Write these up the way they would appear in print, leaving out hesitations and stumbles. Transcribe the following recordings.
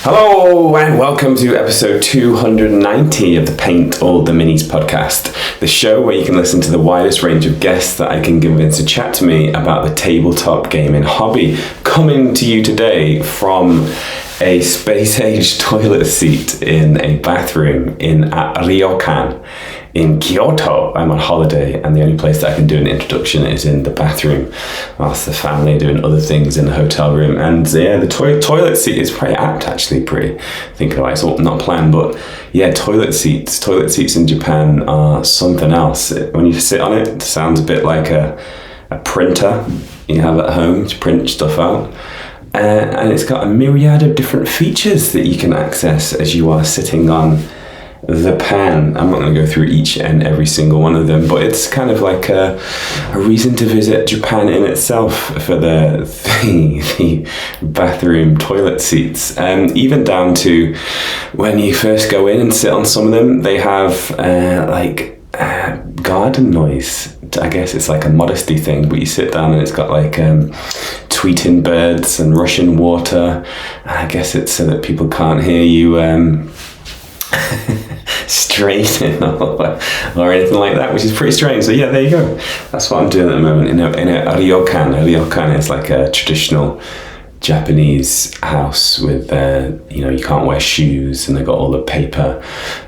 Hello and welcome to episode 290 of the Paint All the Minis podcast, the show where you can listen to the widest range of guests that I can convince to chat to me about the tabletop gaming hobby. Coming to you today from a space-age toilet seat in a bathroom in Ryokan in Kyoto. I'm on holiday and the only place that I can do an introduction is in the bathroom whilst the family are doing other things in the hotel room. And yeah, the toilet seat is pretty apt, actually, pretty thinking about it. It's not planned, but yeah, toilet seats in Japan are something else. When you sit on it, it sounds a bit like a printer you have at home to print stuff out. And it's got a myriad of different features that you can access as you are sitting on the pan. I'm not going to go through each and every single one of them, but it's kind of like a reason to visit Japan in itself for the bathroom toilet seats. Even down to when you first go in and sit on some of them, they have garden noise. I guess it's like a modesty thing, but you sit down and it's got like tweeting birds and rushing water. I guess it's so that people can't hear you straining or anything like that, which is pretty strange. So yeah, there you go. That's what I'm doing at the moment in a ryokan. A ryokan is like a traditional Japanese house with you can't wear shoes, and they've got all the paper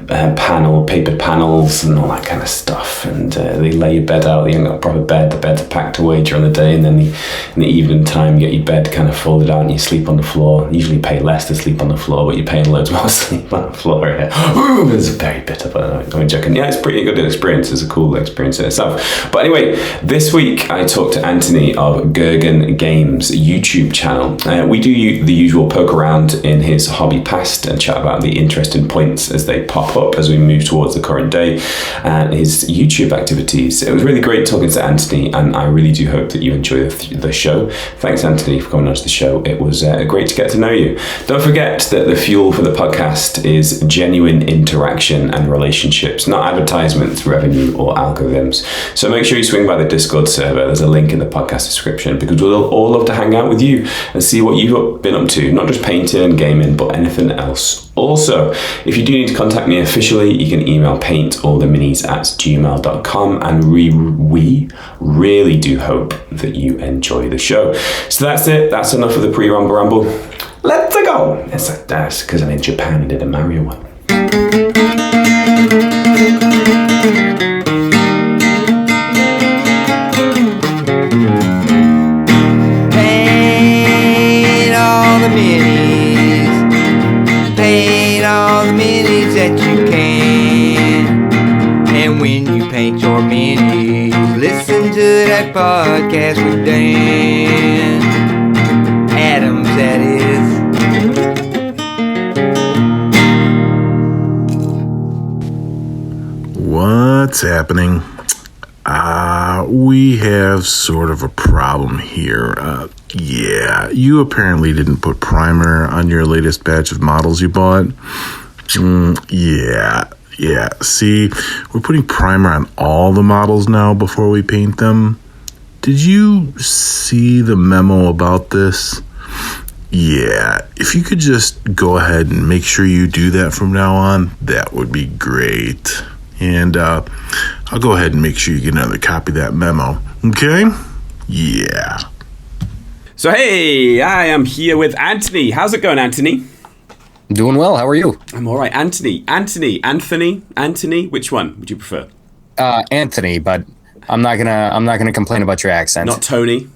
panels and all that kind of stuff, and they lay your bed out. You haven't got a proper bed. The bed's packed away during the day, and then in the evening time you get your bed kind of folded out and you sleep on the floor. You usually pay less to sleep on the floor, but you're paying loads more to sleep on the floor. It's very bitter, but I'm joking. Yeah, it's pretty good experience. It's a cool experience in itself. But anyway, this week I talked to Anthony of Gergen Games YouTube channel. We do the usual poke around in his hobby past and chat about the interesting points as they pop up as we move towards the current day and his YouTube activities. It was really great talking to Anthony, and I really do hope that you enjoy the show. Thanks, Anthony, for coming onto the show. It was great to get to know you. Don't forget that the fuel for the podcast is genuine interaction and relationships, not advertisements, revenue, or algorithms. So make sure you swing by the Discord server. There's a link in the podcast description, because we'll all love to hang out with you and see what you've been up to, not just painting and gaming, but anything else. Also, if you do need to contact me officially, you can email paintalltheminis@gmail.com, and we really do hope that you enjoy the show. So that's it. That's enough of the pre-ramble. Let's go. That's because I'm in Japan and did a Mario one. Paint all the minis that you can. And when you paint your minis, listen to that podcast with Dan Adams, that is. What's happening? We have sort of a problem here. Yeah, you apparently didn't put primer on your latest batch of models you bought. Yeah. See, we're putting primer on all the models now before we paint them. Did you see the memo about this? Yeah, if you could just go ahead and make sure you do that from now on, that would be great. And I'll go ahead and make sure you get another copy of that memo. Okay? Yeah. So hey, I am here with Anthony. How's it going, Anthony? Doing well. How are you? I'm all right. Anthony. Which one would you prefer? Anthony, but I'm not gonna complain about your accent. Not Tony.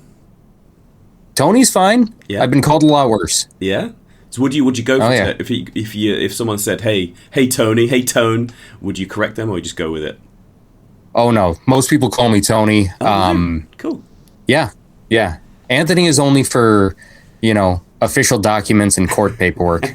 Tony's fine. Yeah. I've been called a lot worse. Yeah. So would you go for it if someone said, hey Tony, hey Tone, would you correct them, or you just go with it? Oh no, most people call me Tony. Cool. Yeah. Anthony is only for, official documents and court paperwork.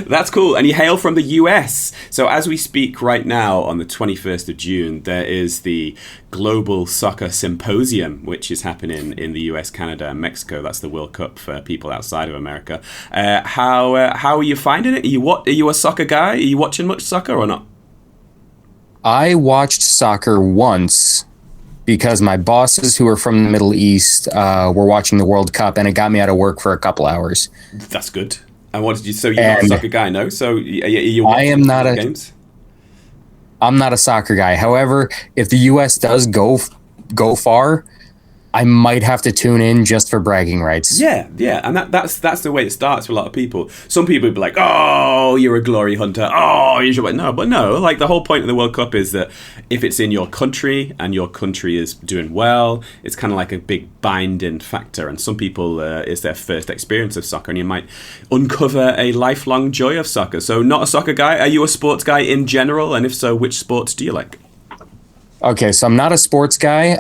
That's cool. And you hail from the US. So as we speak right now on the 21st of June, there is the Global Soccer Symposium, which is happening in the US, Canada, and Mexico. That's the World Cup for people outside of America. How are you finding it? Are you a soccer guy? Are you watching much soccer or not? I watched soccer once because my bosses who are from the Middle East were watching the World Cup, and it got me out of work for a couple hours. That's good. And what did you? So you're not a soccer guy, no? So you I am not a games. I'm not a soccer guy. However, if the U.S. does go far, I might have to tune in just for bragging rights. Yeah, and that's the way it starts for a lot of people. Some people would be like, "Oh, you're a glory hunter. Oh, you should." No, like the whole point of the World Cup is that if it's in your country and your country is doing well, it's kind of like a big binding factor. And some people, it's their first experience of soccer, and you might uncover a lifelong joy of soccer. So, not a soccer guy. Are you a sports guy in general? And if so, which sports do you like? Okay, so I'm not a sports guy.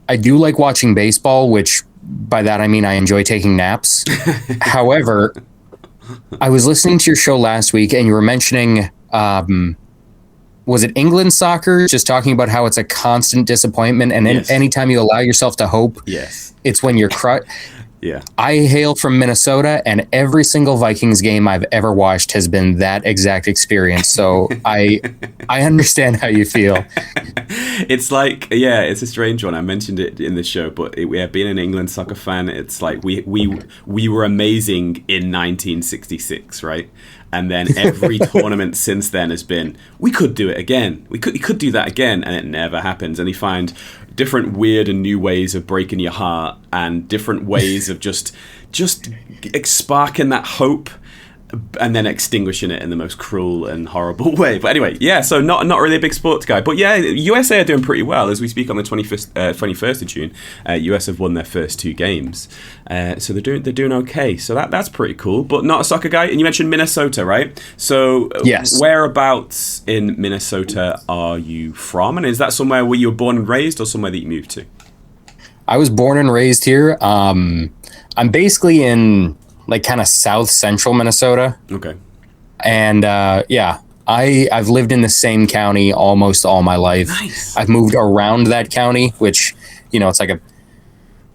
I do like watching baseball, which by that I mean I enjoy taking naps. However, I was listening to your show last week and you were mentioning, was it England soccer? Just talking about how it's a constant disappointment. And Yes. anytime you allow yourself to hope, Yes. it's when you're crushed. Yeah. I hail from Minnesota, and every single Vikings game I've ever watched has been that exact experience. So I understand how you feel. It's like, yeah, it's a strange one. I mentioned it in the show, but being an England soccer fan, it's like we were amazing in 1966, right? And then every tournament since then has been, we could do it again. We could do that again, and it never happens. And you find different weird and new ways of breaking your heart, and different ways of just sparking that hope, and then extinguishing it in the most cruel and horrible way. But anyway, yeah, so not really a big sports guy. But yeah, USA are doing pretty well. As we speak on the 21st of June, US have won their first 2 games. So they're doing okay. So that's pretty cool. But not a soccer guy. And you mentioned Minnesota, right? So Yes. Whereabouts in Minnesota are you from? And is that somewhere where you were born and raised, or somewhere that you moved to? I was born and raised here. I'm basically in like kind of south central Minnesota. Okay. And I've lived in the same county almost all my life. Nice. I've moved around that county, which, it's like a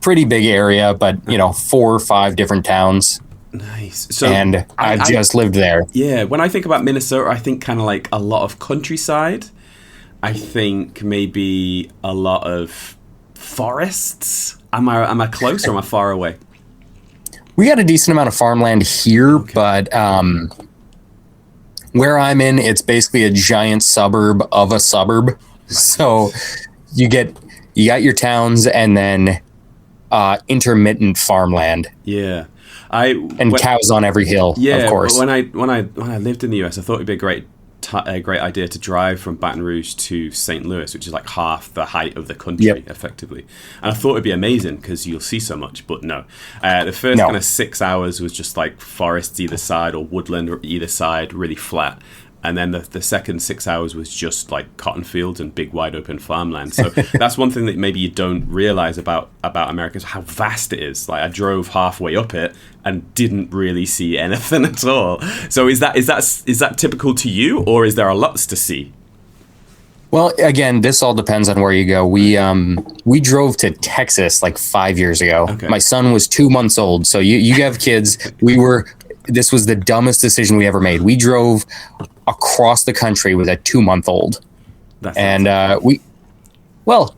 pretty big area, but 4 or 5 different towns. Nice. So And I've just lived there. Yeah, when I think about Minnesota, I think kind of like a lot of countryside. I think maybe a lot of forests. Am I close or am I far away? We got a decent amount of farmland here, but where I'm in, it's basically a giant suburb of a suburb. So you got your towns and then intermittent farmland. Yeah. Cows on every hill, Yeah, of course. When I lived in the US, I thought it'd be a great idea to drive from Baton Rouge to St. Louis, which is like half the height of the country, effectively. And I thought it'd be amazing because you'll see so much, but no. The first kind of 6 hours was just like forests either side or woodland or either side, really flat. And then the second 6 hours was just like cotton fields and big wide open farmland. So that's one thing that maybe you don't realize about America is how vast it is. Like I drove halfway up it and didn't really see anything at all. So is that typical to you, or is there a lots to see? Well, again, this all depends on where you go. We drove to Texas like 5 years ago. Okay. My son was 2 months old. So you have kids. This was the dumbest decision we ever made. We drove across the country with a 2-month-old.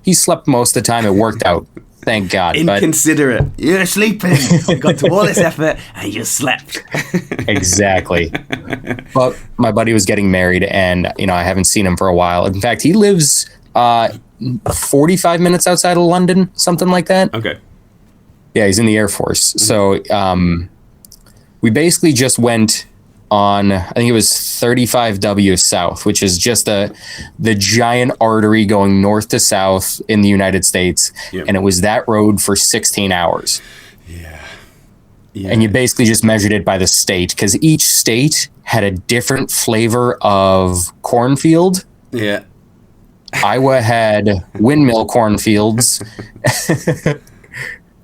He slept most of the time. It worked out. Thank God. Inconsiderate. You're sleeping. You got to all this effort and you slept. Exactly. But my buddy was getting married, and I haven't seen him for a while. In fact, he lives 45 minutes outside of London, something like that. Okay. Yeah, he's in the Air Force. So we basically just went on, I think it was 35W South, which is just the giant artery going north to south in the United States. Yep. And it was that road for 16 hours. Yeah. And you basically just measured it by the state, because each state had a different flavor of cornfield. Yeah. Iowa had windmill cornfields.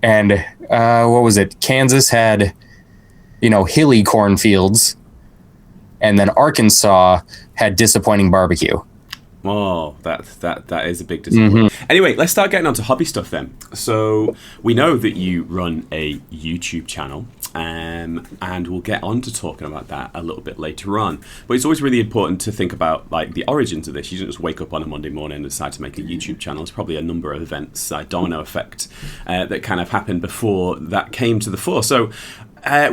And what was it? Kansas had, hilly cornfields. And then Arkansas had disappointing barbecue. Oh, that is a big disappointment. Mm-hmm. Anyway, let's start getting on to hobby stuff then. So we know that you run a YouTube channel, and we'll get on to talking about that a little bit later on. But it's always really important to think about like the origins of this. You don't just wake up on a Monday morning and decide to make a YouTube channel. There's probably a number of events, domino effect, that kind of happened before that came to the fore. So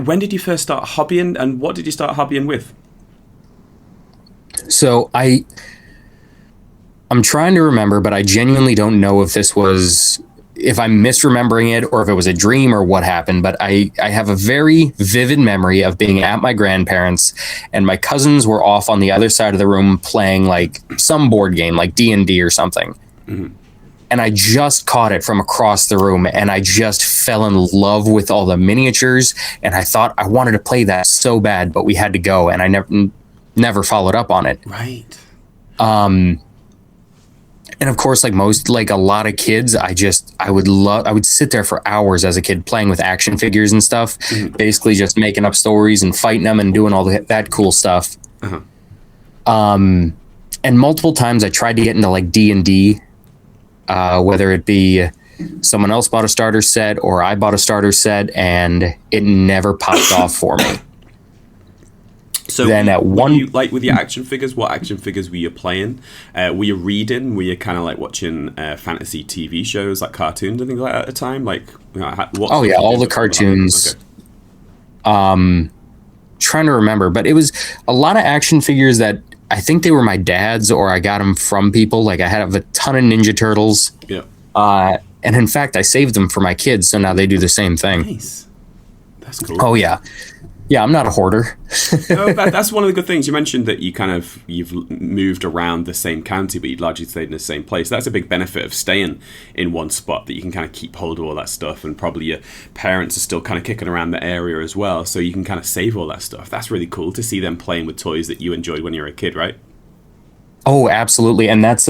When did you first start hobbying, and what did you start hobbying with? So I'm trying to remember, but I genuinely don't know if I'm misremembering it or if it was a dream or what happened. But I have a very vivid memory of being at my grandparents, and my cousins were off on the other side of the room playing like some board game, like D&D or something. Mm-hmm. And I just caught it from across the room, and I just fell in love with all the miniatures. And I thought I wanted to play that so bad, but we had to go, and I never followed up on it. Right. And of course, like a lot of kids, I would sit there for hours as a kid playing with action figures and stuff, basically just making up stories and fighting them and doing all that cool stuff. Uh-huh. And multiple times I tried to get into like D&D, whether it be someone else bought a starter set or I bought a starter set, and it never popped off for me. So then like with your action figures, what action figures were you playing? Were you reading? Were you kind of like watching fantasy TV shows, like cartoons and things like that at the time? Like, all the cartoons. Okay. Trying to remember, but it was a lot of action figures that I think they were my dad's, or I got them from people. Like I have a ton of Ninja Turtles. Yeah. And in fact, I saved them for my kids, so now they do the same thing. Nice. That's cool. Oh yeah. Yeah, I'm not a hoarder. No, that's one of the good things. You mentioned that you've moved around the same county, but you'd largely stayed in the same place. That's a big benefit of staying in one spot, that you can kind of keep hold of all that stuff, and probably your parents are still kind of kicking around the area as well, so you can kind of save all that stuff. That's really cool to see them playing with toys that you enjoyed when you were a kid, right? Oh, absolutely. And that's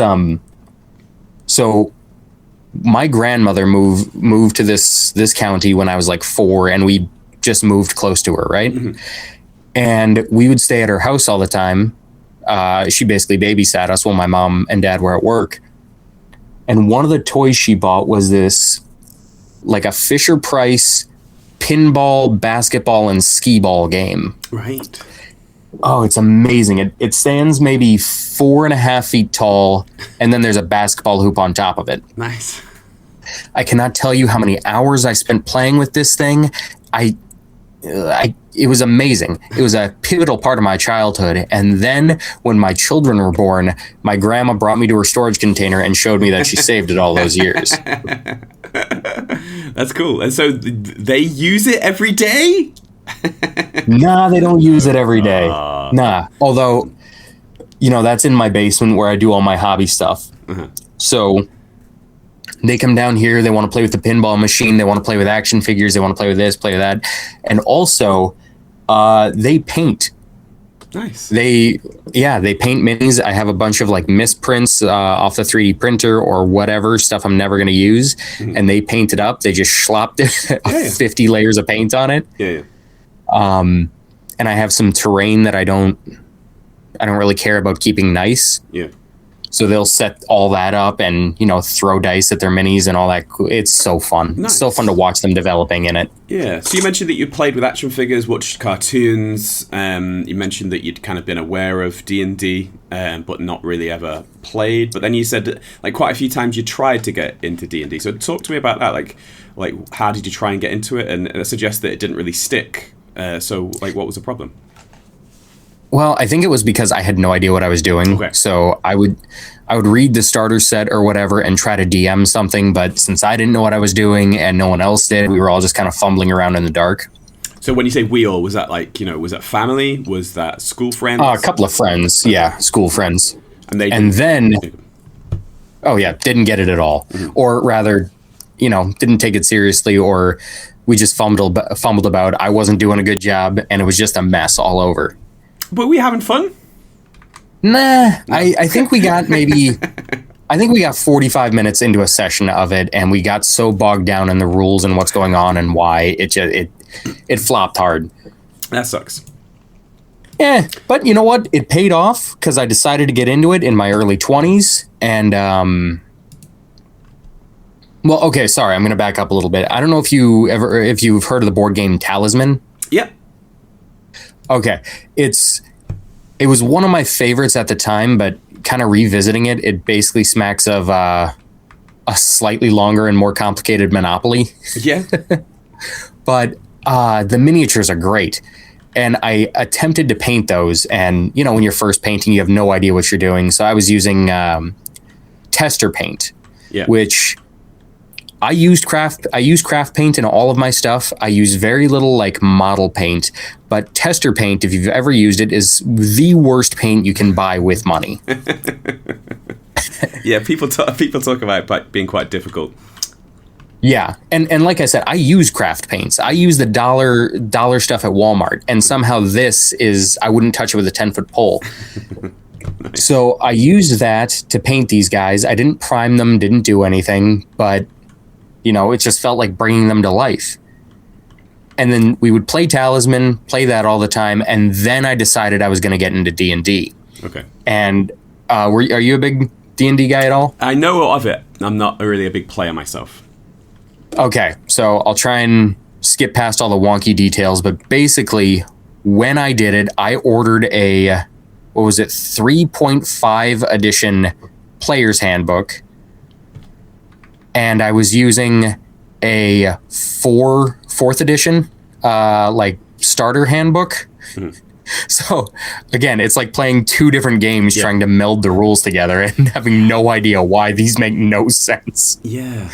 so my grandmother moved to this county when I was like 4, and we just moved close to her, right? Mm-hmm. And we would stay at her house all the time. She basically babysat us while my mom and dad were at work. And one of the toys she bought was this, like a Fisher Price pinball, basketball, and skee ball game. Right. Oh, it's amazing. It stands maybe 4.5 feet tall, and then there's a basketball hoop on top of it. Nice. I cannot tell you how many hours I spent playing with this thing. It was amazing. It was a pivotal part of my childhood. And then when my children were born, my grandma brought me to her storage container and showed me that she saved it all those years. That's cool. And so they use it every day? Nah, they don't use it every day. Nah. Although, that's in my basement where I do all my hobby stuff. Uh-huh. So they come down here, they want to play with the pinball machine, they want to play with action figures, they want to play with this, play with that. And also, they paint. Nice. They paint minis. I have a bunch of like misprints off the 3D printer or whatever, stuff I'm never going to use. Mm-hmm. And they paint it up. They just slopped it, 50 layers of paint on it. Yeah. And I have some terrain that I don't really care about keeping nice. Yeah. So they'll set all that up and, throw dice at their minis and all that. It's so fun. Nice. It's so fun to watch them developing in it. Yeah. So you mentioned that you played with action figures, watched cartoons. You mentioned that you'd kind of been aware of D&D, but not really ever played. But then you said that, like, quite a few times you tried to get into D&D. So talk to me about that. Like how did you try and get into it? And it suggests that it didn't really stick. So what was the problem? Well, I think it was because I had no idea what I was doing. Okay. So I would read the starter set or whatever and try to DM something. But since I didn't know what I was doing and no one else did, we were all just kind of fumbling around in the dark. So when you say we all, was that was that family? Was that school friends? A couple of friends. Yeah, school friends. And then didn't get it at all. Mm-hmm. Or rather, didn't take it seriously, or we just fumbled about. I wasn't doing a good job and it was just a mess all over. But we having fun? Nah, I think we got I think we got 45 minutes into a session of it, and we got so bogged down in the rules and what's going on and why it flopped hard. That sucks. Yeah, but you know what? It paid off because I decided to get into it in my early 20s, and well, okay, sorry, I'm going to back up a little bit. I don't know if you've heard of the board game Talisman. Yep. Okay, it was one of my favorites at the time, but kind of revisiting it basically smacks of a slightly longer and more complicated Monopoly. Yeah. But The miniatures are great. And I attempted to paint those. And, when you're first painting, you have no idea what you're doing. So I was using tester paint, which I use craft paint in all of my stuff. I use very little like model paint, but tester paint, if you've ever used it, is the worst paint you can buy with money. Yeah, people talk about it being quite difficult. Yeah, and like I said, I use craft paints. I use the dollar stuff at Walmart, and somehow I wouldn't touch it with a 10-foot pole. Nice. So I used that to paint these guys. I didn't prime them, didn't do anything, but it just felt like bringing them to life. And then we would play Talisman, play that all the time, and then I decided I was going to get into D&D. Okay. And are you a big D&D guy at all? I know of it. I'm not really a big player myself. Okay, so I'll try and skip past all the wonky details, but basically, when I did it, I ordered a 3.5 edition player's handbook, and I was using a fourth edition, starter handbook. Mm-hmm. So, again, it's like playing two different games, trying to meld the rules together and having no idea why these make no sense. Yeah.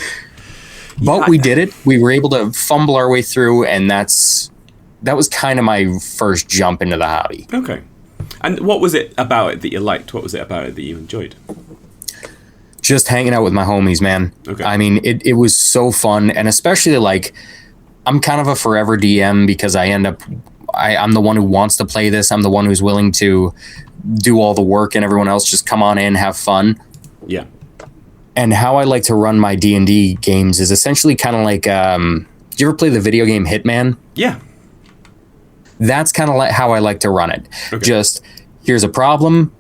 But we did it. We were able to fumble our way through, and that was kind of my first jump into the hobby. Okay. And what was it about it that you liked? What was it about it that you enjoyed? Just hanging out with my homies, man. Okay. I mean, it was so fun, and especially like I'm kind of a forever DM because I'm the one who wants to play this. I'm the one who's willing to do all the work, and everyone else just come on in, have fun. Yeah. And how I like to run my D&D games is essentially kind of like, do you ever play the video game Hitman? Yeah. That's kind of like how I like to run it. Okay. Just, here's a problem,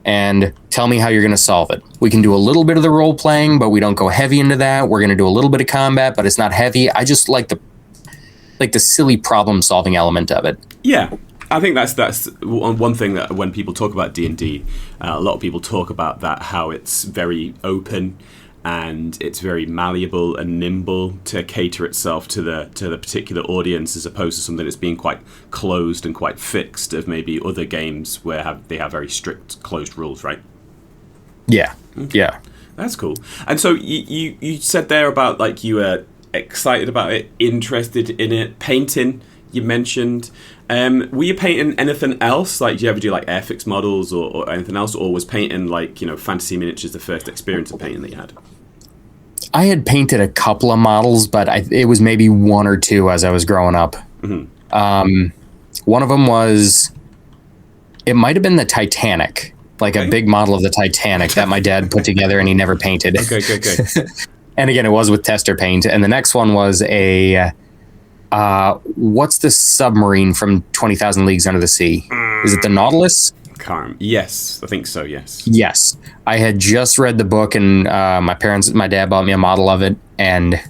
and tell me how you're going to solve it. We can do a little bit of the role playing, but we don't go heavy into that. We're going to do a little bit of combat, but it's not heavy. I just like the silly problem solving element of it. Yeah. I think that's one thing that when people talk about D&D, a lot of people talk about that, how it's very open and it's very malleable and nimble to cater itself to the particular audience, as opposed to something that's being quite closed and quite fixed of maybe other games where they have very strict closed rules, right? Yeah. Okay. Yeah. That's cool. And so you said there about like you were excited about it, interested in it, painting. You mentioned, were you painting anything else? Like, do you ever do like Airfix models or anything else, or was painting like fantasy miniatures the first experience of painting that you had? I had painted a couple of models, but it was maybe one or two as I was growing up. Mm-hmm. One of them it might have been the Titanic, like a big model of the Titanic that my dad put together and he never painted. Okay. And again, it was with tester paint. And the next one was what's the submarine from 20,000 Leagues Under the Sea? Is it the Nautilus? Yes, I think so, yes. Yes. I had just read the book, and my dad bought me a model of it, and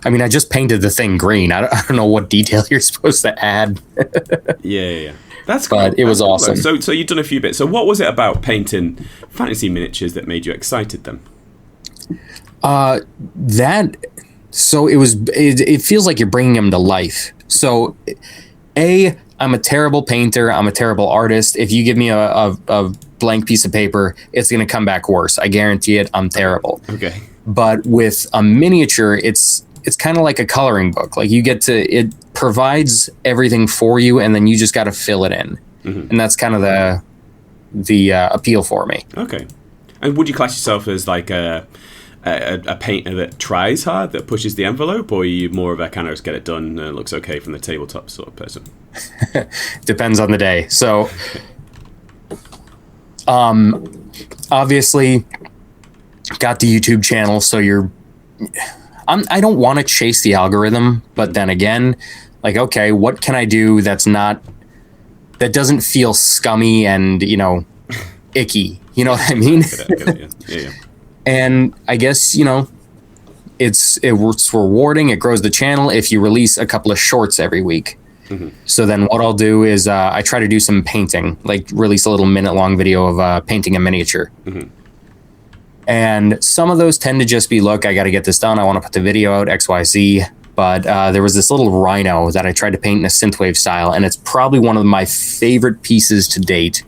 I mean, I just painted the thing green. I don't know what detail you're supposed to add. Yeah. That's cool. But it was awesome. So you've done a few bits. So what was it about painting fantasy miniatures that made you excited then? It feels like you're bringing them to life. So, I'm a terrible painter. I'm a terrible artist. If you give me a blank piece of paper, it's going to come back worse. I guarantee it. I'm terrible. Okay. But with a miniature, it's kind of like a coloring book. Like it provides everything for you, and then you just got to fill it in. Mm-hmm. And that's kind of the appeal for me. Okay. And would you class yourself as like a painter that tries hard, that pushes the envelope, or are you more of a kind of just get it done and it looks okay from the tabletop sort of person? Depends on the day. So, obviously, got the YouTube channel, so I don't want to chase the algorithm, but then again, like, okay, what can I do that doesn't feel scummy and, icky? You know what I mean? I get it, yeah. And I guess, it's rewarding. It grows the channel if you release a couple of shorts every week. Mm-hmm. So then what I'll do is I try to do some painting, like release a little minute-long video of painting a miniature. Mm-hmm. And some of those tend to just be, look, I got to get this done. I want to put the video out, XYZ. but there was this little rhino that I tried to paint in a synthwave style, and it's probably one of my favorite pieces to date.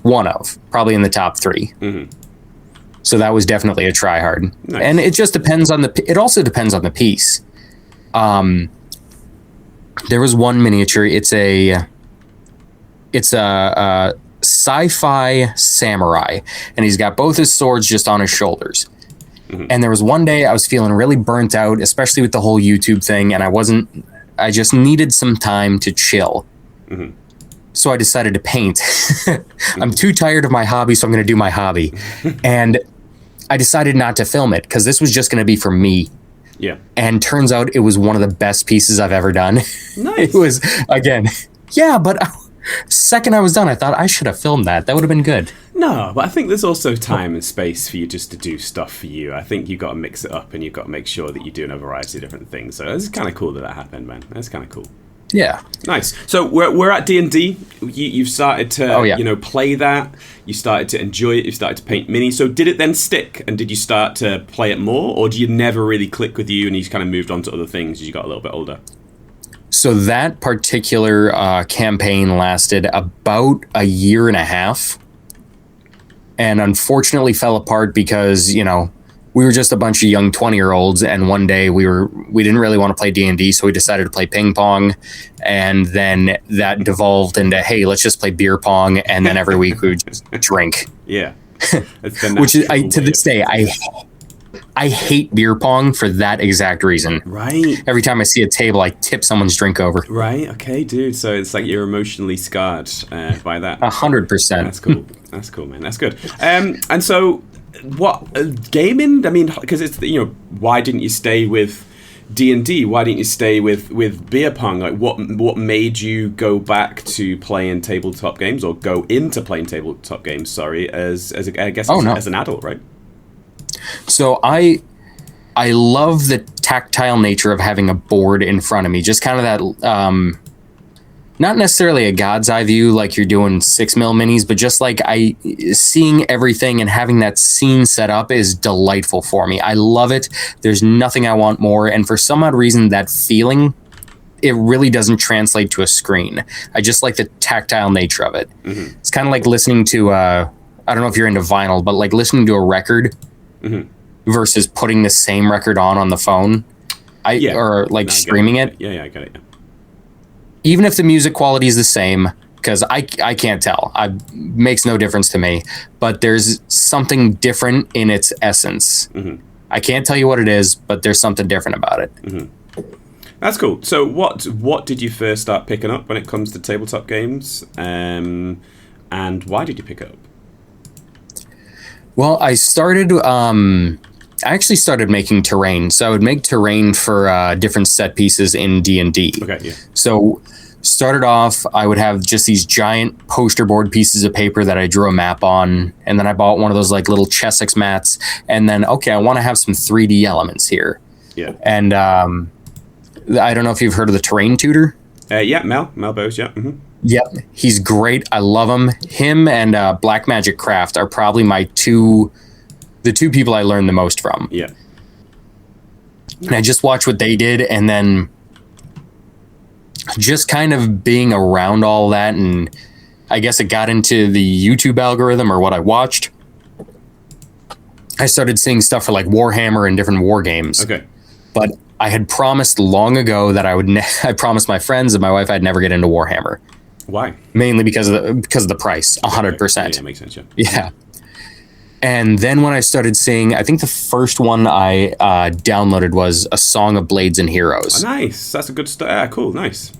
Probably in the top 3. Mm-hmm. So that was definitely a try hard. Nice. And it just depends on it also depends on the piece. There was one miniature. It's a sci-fi samurai, and he's got both his swords just on his shoulders. Mm-hmm. And there was one day I was feeling really burnt out, especially with the whole YouTube thing, and I just needed some time to chill. Mm-hmm. So I decided to paint. I'm too tired of my hobby, so I'm going to do my hobby. And I decided not to film it because this was just going to be for me. Yeah. And turns out it was one of the best pieces I've ever done. Nice. It was, again, yeah, but second I was done, I thought I should have filmed that. That would have been good. No, but I think there's also time and space for you just to do stuff for you. I think you've got to mix it up and you've got to make sure that you're doing a variety of different things. So it's kind of cool that happened, man. That's kind of cool. Yeah. Nice. So we're at D&D. You've started to play that. You started to enjoy it. You started to paint minis. So did it then stick? And did you start to play it more, or do you never really click with you and you just kind of moved on to other things as you got a little bit older? So that particular campaign lasted about a year and a half, and unfortunately fell apart because we were just a bunch of young 20-year-olds, and one day we didn't really want to play D&D, so we decided to play ping pong, and then that devolved into, hey, let's just play beer pong, and then every week we would just drink. Yeah. Which is, to this day, I hate beer pong for that exact reason. Right. Every time I see a table, I tip someone's drink over. Right. Okay, dude. So it's like you're emotionally scarred by that. 100%. That's cool. That's cool, man. That's good. And so, what gaming? I mean, because it's why didn't you stay with D&D? Why didn't you stay with beer pong? Like, what made you go back to playing tabletop games, or go into playing tabletop games? Sorry, as an adult, right? So I love the tactile nature of having a board in front of me. Just kind of that, not necessarily a God's eye view like you're doing 6mm minis, but just like seeing everything and having that scene set up is delightful for me. I love it. There's nothing I want more. And for some odd reason, that feeling, it really doesn't translate to a screen. I just like the tactile nature of it. Mm-hmm. It's kind of like listening to, I don't know if you're into vinyl, but like listening to a record. Mm-hmm. Versus putting the same record on the phone, streaming it. Yeah, I got it. Yeah. Even if the music quality is the same, because I can't tell. It makes no difference to me. But there's something different in its essence. Mm-hmm. I can't tell you what it is, but there's something different about it. Mm-hmm. That's cool. So what did you first start picking up when it comes to tabletop games, and why did you pick it up? Well, I actually started making terrain. So I would make terrain for different set pieces in D&D. Okay, yeah. So started off, I would have just these giant poster board pieces of paper that I drew a map on. And then I bought one of those like little Chessex mats. And then, okay, I want to have some 3D elements here. Yeah. And I don't know if you've heard of the terrain tutor. Yeah, Mel Bose, yeah. Mm-hmm. Yep, he's great. I love him. Him and Black Magic Craft are probably the two people I learned the most from. Yeah. And I just watched what they did, and then just kind of being around all that, and I guess it got into the YouTube algorithm or what I watched. I started seeing stuff for like Warhammer and different war games. Okay. But I had promised long ago that I promised my friends and my wife I'd never get into Warhammer. Why? Mainly because of the price, 100%. Yeah, makes sense, yeah. Yeah. And then when I started seeing, I think the first one I downloaded was A Song of Blades and Heroes. Oh, nice. That's a good start. Yeah, cool. Nice.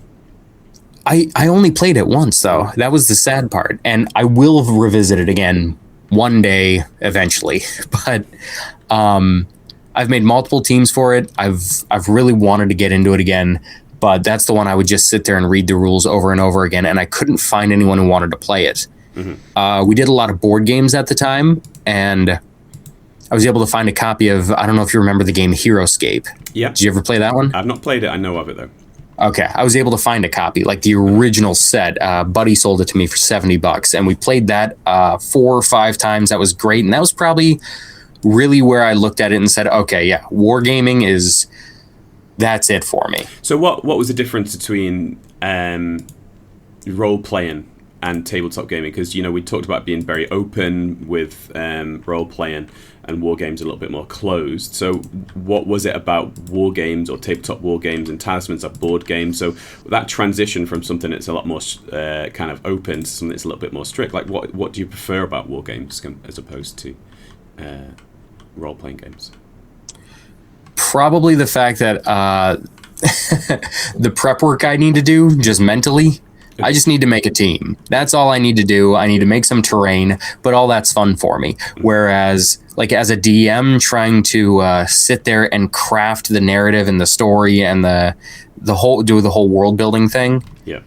I only played it once, though. That was the sad part. And I will revisit it again one day eventually. But I've made multiple teams for it. I've really wanted to get into it again. But that's the one I would just sit there and read the rules over and over again, and I couldn't find anyone who wanted to play it. Mm-hmm. We did a lot of board games at the time, and I was able to find a copy of, I don't know if you remember the game Heroescape. Yeah. Did you ever play that one? I've not played it. I know of it, though. Okay. I was able to find a copy, like the original set. Buddy sold it to me for $70, and we played that 4 or 5 times. That was great, and that was probably really where I looked at it and said, okay, yeah, wargaming is that's it for me. So what was the difference between role playing and tabletop gaming? Because we talked about being very open with role playing, and war games a little bit more closed. So what was it about war games or tabletop war games and Talismans are board games? So that transition from something that's a lot more kind of open to something that's a little bit more strict. Like what do you prefer about war games as opposed to role playing games? Probably the fact that the prep work I need to do just mentally. I just need to make a team. That's all I need to do. I need to make some terrain, but all that's fun for me. Whereas, like as a DM, trying to sit there and craft the narrative and the story and the whole world building thing. Yeah,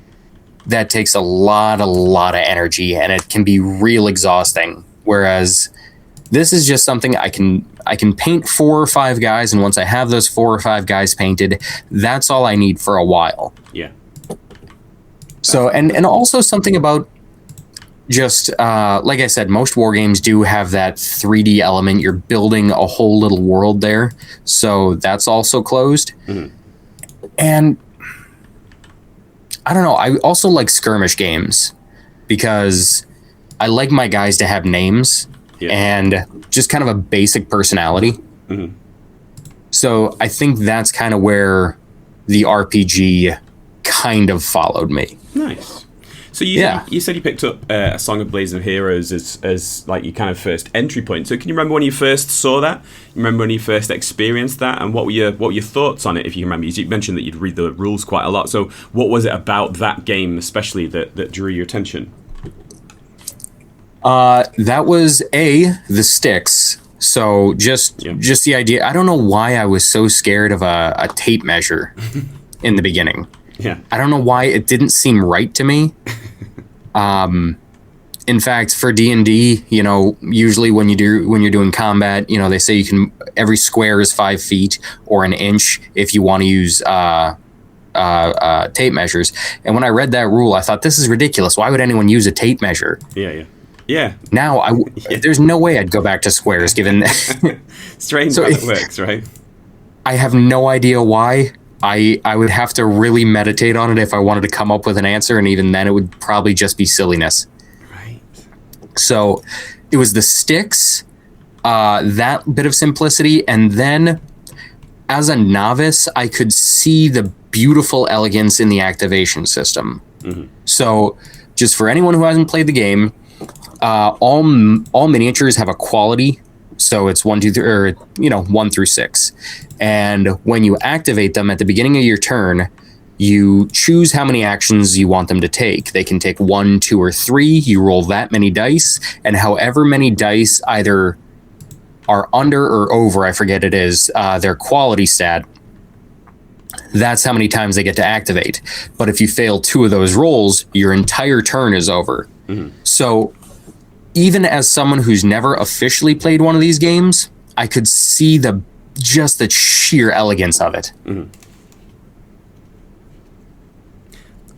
that takes a lot of energy, and it can be real exhausting. Whereas this is just something I can paint 4 or 5 guys, and once I have those 4 or 5 guys painted, that's all I need for a while. Yeah. So, and also something about just, like I said, most war games do have that 3D element. You're building a whole little world there. So that's also closed. Mm-hmm. And I don't know. I also like skirmish games because I like my guys to have names and just kind of a basic personality. Mm-hmm. So I think that's kind of where the RPG kind of followed me. Nice. So you said you picked up A Song of Blades of Heroes as like your kind of first entry point. So can you remember when you first saw that? You remember when you first experienced that, and what were your thoughts on it? If you remember, you mentioned that you'd read the rules quite a lot. So what was it about that game, especially that drew your attention? That was the sticks. So just the idea. I don't know why I was so scared of a tape measure in the beginning. Yeah. I don't know why it didn't seem right to me. In fact, for D&D, usually when you're doing combat, they say every square is 5 feet or an inch if you want to use tape measures. And when I read that rule, I thought, this is ridiculous. Why would anyone use a tape measure? Yeah. Now there's no way I'd go back to squares given that. Strange how it works, right? I have no idea why. I would have to really meditate on it if I wanted to come up with an answer, and even then it would probably just be silliness. Right. So it was the sticks, that bit of simplicity, and then as a novice, I could see the beautiful elegance in the activation system. Mm-hmm. So just for anyone who hasn't played the game, all miniatures have a quality. So it's 1, 2, 3, or 1 through 6. And when you activate them at the beginning of your turn, you choose how many actions you want them to take. They can take 1, 2, or 3. You roll that many dice, and however many dice either are under or over, I forget it is, their quality stat, that's how many times they get to activate. But if you fail 2 of those rolls, your entire turn is over. Mm-hmm. So even as someone who's never officially played one of these games, I could see the sheer elegance of it. Mm-hmm.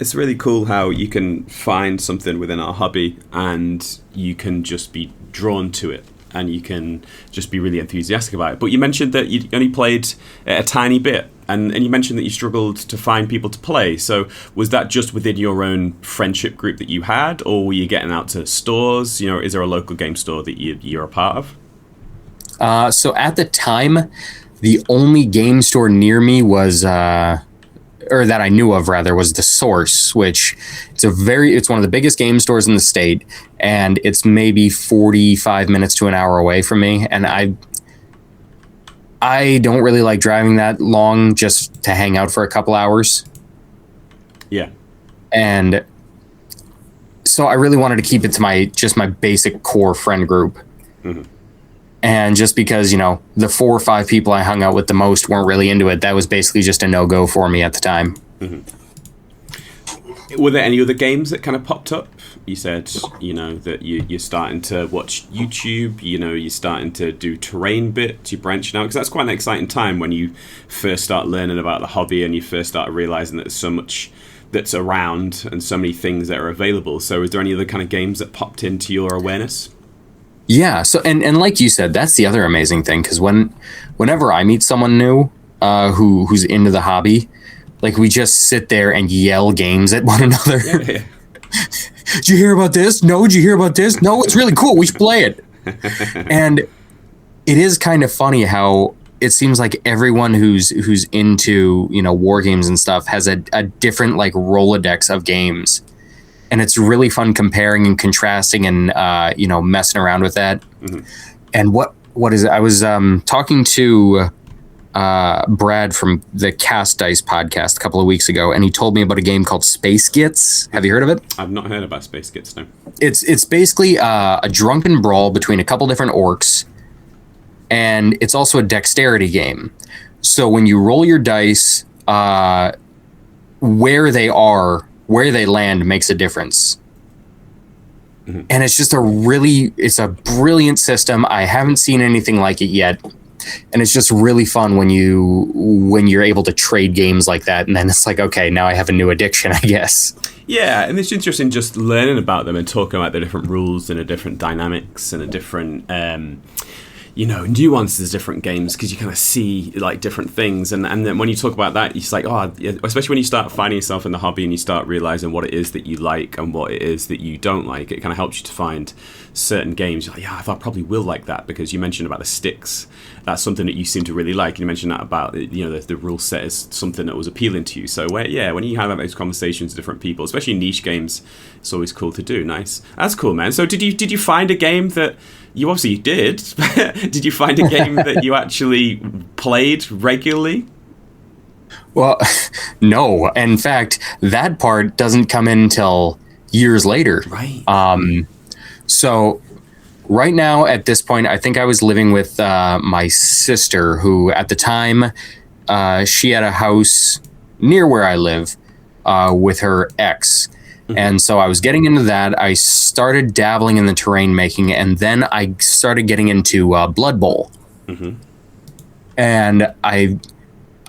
It's really cool how you can find something within our hobby and you can just be drawn to it and you can just be really enthusiastic about it. But you mentioned that you only played a tiny bit, and you mentioned that you struggled to find people to play. So was that just within your own friendship group that you had, or were you getting out to stores? Is there a local game store that you're a part of? So at the time, the only game store near me was, or that I knew of rather, was The Source, which it's one of the biggest game stores in the state, and it's maybe 45 minutes to an hour away from me. And I don't really like driving that long just to hang out for a couple hours. Yeah. And so I really wanted to keep it to my basic core friend group. Mm-hmm. And just because, the 4 or 5 people I hung out with the most weren't really into it, that was basically just a no-go for me at the time. Mm-hmm. Were there any other games that kind of popped up? You said, that you're starting to watch YouTube, you're starting to do terrain bits, you're branching out, because that's quite an exciting time when you first start learning about the hobby and you first start realizing that there's so much that's around and so many things that are available. So is there any other kind of games that popped into your awareness? Yeah. So, and like you said, that's the other amazing thing, because whenever I meet someone new, who's into the hobby, like we just sit there and yell games at one another. Yeah. Did you hear about this? No. Did you hear about this? No. It's really cool. We should play it. And it is kind of funny how it seems like everyone who's into, you know, war games and stuff has a different like Rolodex of games. And it's really fun comparing and contrasting and, you know, messing around with that. Mm-hmm. And what is it? I was talking to Brad from the Cast Dice podcast a couple of weeks ago, and he told me about a game called Space Gits. Have you heard of it? I've not heard about Space Gits, no. It's basically a drunken brawl between a couple different orcs, and it's also a dexterity game. So when you roll your dice, where they land makes a difference. Mm-hmm. And it's just it's a brilliant system. I haven't seen anything like it yet. And it's just really fun when you're able to trade games like that. And then it's like, okay, now I have a new addiction, I guess. Yeah, and it's interesting just learning about them and talking about the different rules and the different dynamics and the different, nuances of different games, because you kind of see like different things. And then when you talk about that, it's like, especially when you start finding yourself in the hobby and you start realizing what it is that you like and what it is that you don't like, it kind of helps you to find certain games. You're like, yeah, I probably will like that, because you mentioned about the sticks. That's something that you seem to really like. And you mentioned that about, you know, the rule set is something that was appealing to you. So when you have those conversations with different people, especially niche games, it's always cool to do. Nice. That's cool, man. So did you find a game that you obviously did? Did you find a game that you actually played regularly? Well, no. In fact, that part doesn't come in until years later. Right. So right now, at this point, I think I was living with my sister, who at the time, she had a house near where I live with her ex. Mm-hmm. And so I was getting into that. I started dabbling in the terrain making, and then I started getting into Blood Bowl. Mm-hmm. And I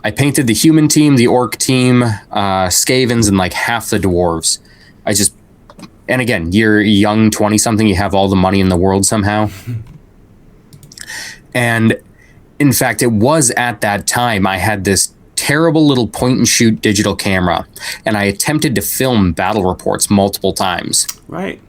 painted the human team, the orc team, Skavens, and like half the dwarves. And again, you're young, 20-something, you have all the money in the world somehow. And in fact, it was at that time I had this terrible little point-and-shoot digital camera, and I attempted to film battle reports multiple times. Right.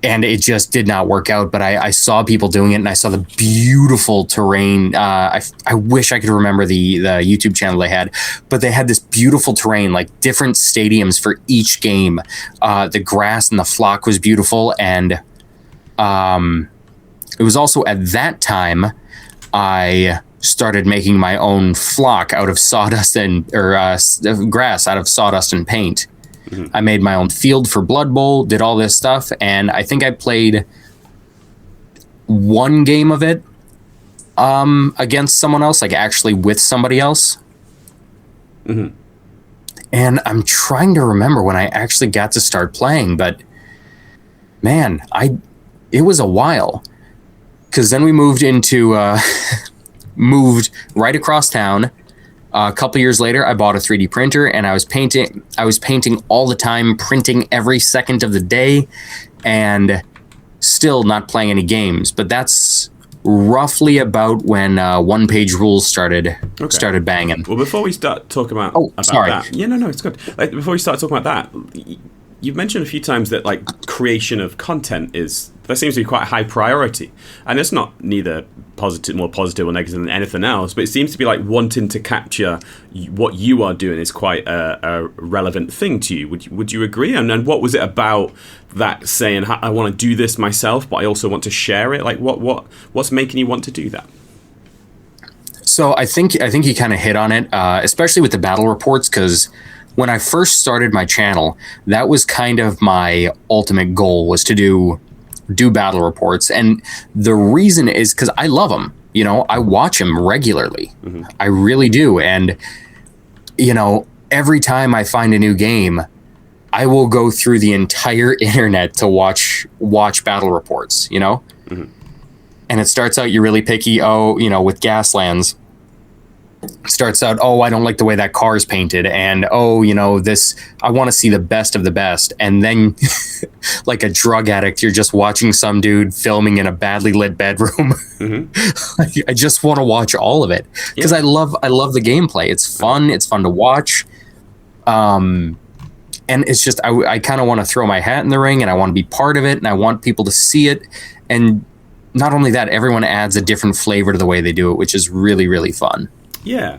And it just did not work out, but I saw people doing it, and I saw the beautiful terrain. I wish I could remember the YouTube channel they had, but they had this beautiful terrain, like different stadiums for each game. The grass and the flock was beautiful, and it was also at that time I started making my own flock out of sawdust grass out of sawdust and paint. Mm-hmm. I made my own field for Blood Bowl, did all this stuff, and I think I played one game of it against someone else, like actually with somebody else. Mm-hmm. And I'm trying to remember when I actually got to start playing, but man, it was a while, because then we moved right across town. A couple years later, I bought a 3D printer, and I was painting all the time, printing every second of the day, and still not playing any games. But that's roughly about when one-page rules started banging. Well, before we start talking about sorry. that, no, it's good. Like, before we start talking about that, you've mentioned a few times that like creation of content that seems to be quite a high priority, and it's not neither more positive or negative than anything else, but it seems to be like wanting to capture what you are doing is quite a relevant thing to you. Would you agree? And what was it about that saying, I want to do this myself, but I also want to share it? Like what's making you want to do that? So I think you kind of hit on it, especially with the battle reports, because when I first started my channel, that was kind of my ultimate goal, was to do battle reports. And the reason is because I love them. You know, I watch them regularly. Mm-hmm. I really do. And, you know, every time I find a new game, I will go through the entire internet to watch battle reports, you know? Mm-hmm. And it starts out, you're really picky. With Gaslands, starts out, oh, I don't like the way that car is painted, and oh, this, I want to see the best of the best, and then like a drug addict, you're just watching some dude filming in a badly lit bedroom. I just want to watch all of it because I love the gameplay. It's fun. It's fun to watch. And it's just I kind of want to throw my hat in the ring, and I want to be part of it, and I want people to see it. And not only that, everyone adds a different flavor to the way they do it, which is really, really fun. Yeah.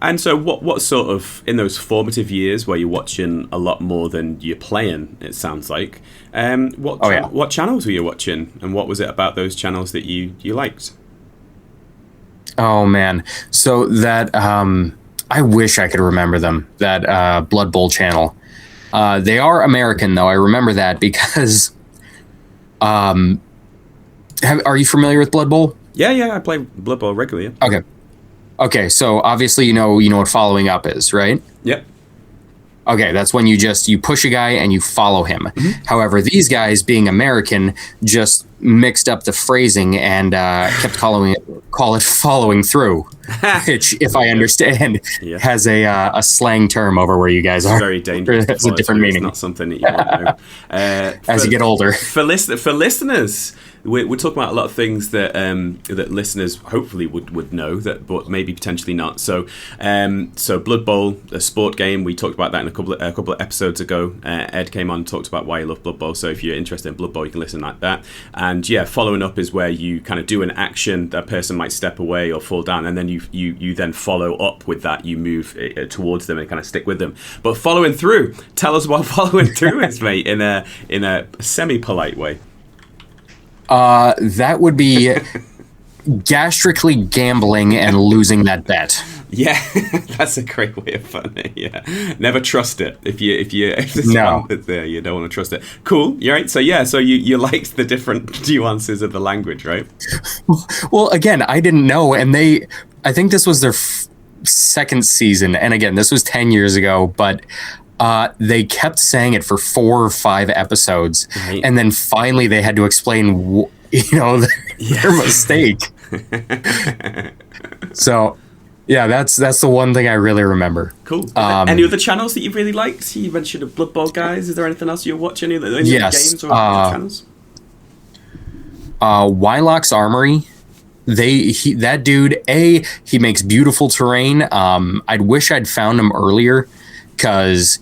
And so what sort of, in those formative years where you're watching a lot more than you're playing, it sounds like, what channels were you watching, and what was it about those channels that you liked? Oh, man. So that, I wish I could remember them, that Blood Bowl channel. They are American, though. I remember that because, are you familiar with Blood Bowl? Yeah, I play Blood Bowl regularly. Yeah. Okay, so obviously you know what following up is, right? Yep. Okay, that's when you push a guy and you follow him. However, these guys, being American, just mixed up the phrasing and kept call it following through, which, if I understand, has a slang term over where you guys are. Very dangerous. It's a different meaning. It's not something that you want to know. As you get older. For listeners, we're talking about a lot of things that that listeners hopefully would know, but maybe potentially not. So Blood Bowl, a sport game, we talked about that in a couple of episodes ago. Ed came on and talked about why he loved Blood Bowl. So if you're interested in Blood Bowl, you can listen like that. And yeah, following up is where you kind of do an action. That person might step away or fall down, and then you then follow up with that. You move towards them and kind of stick with them. But following through, tell us what following through is, mate, in a semi-polite way. That would be gastrically gambling and losing that bet. Yeah, that's a great way of putting it. Yeah, never trust it. If there's no. one that's there, you don't want to trust it. Cool. You're right. So yeah, so you liked the different nuances of the language, right? Well, again, I didn't know, and I think this was their second season, and again, this was 10 years ago, but they kept saying it for 4 or 5 episodes, right. And then finally they had to explain, their mistake. So, yeah, that's the one thing I really remember. Cool. Any other channels that you really liked? You mentioned the Blood Bowl guys. Is there anything else you watch? Any other games or channels? Wylock's Armory. That dude, he makes beautiful terrain. I'd wish I'd found him earlier, because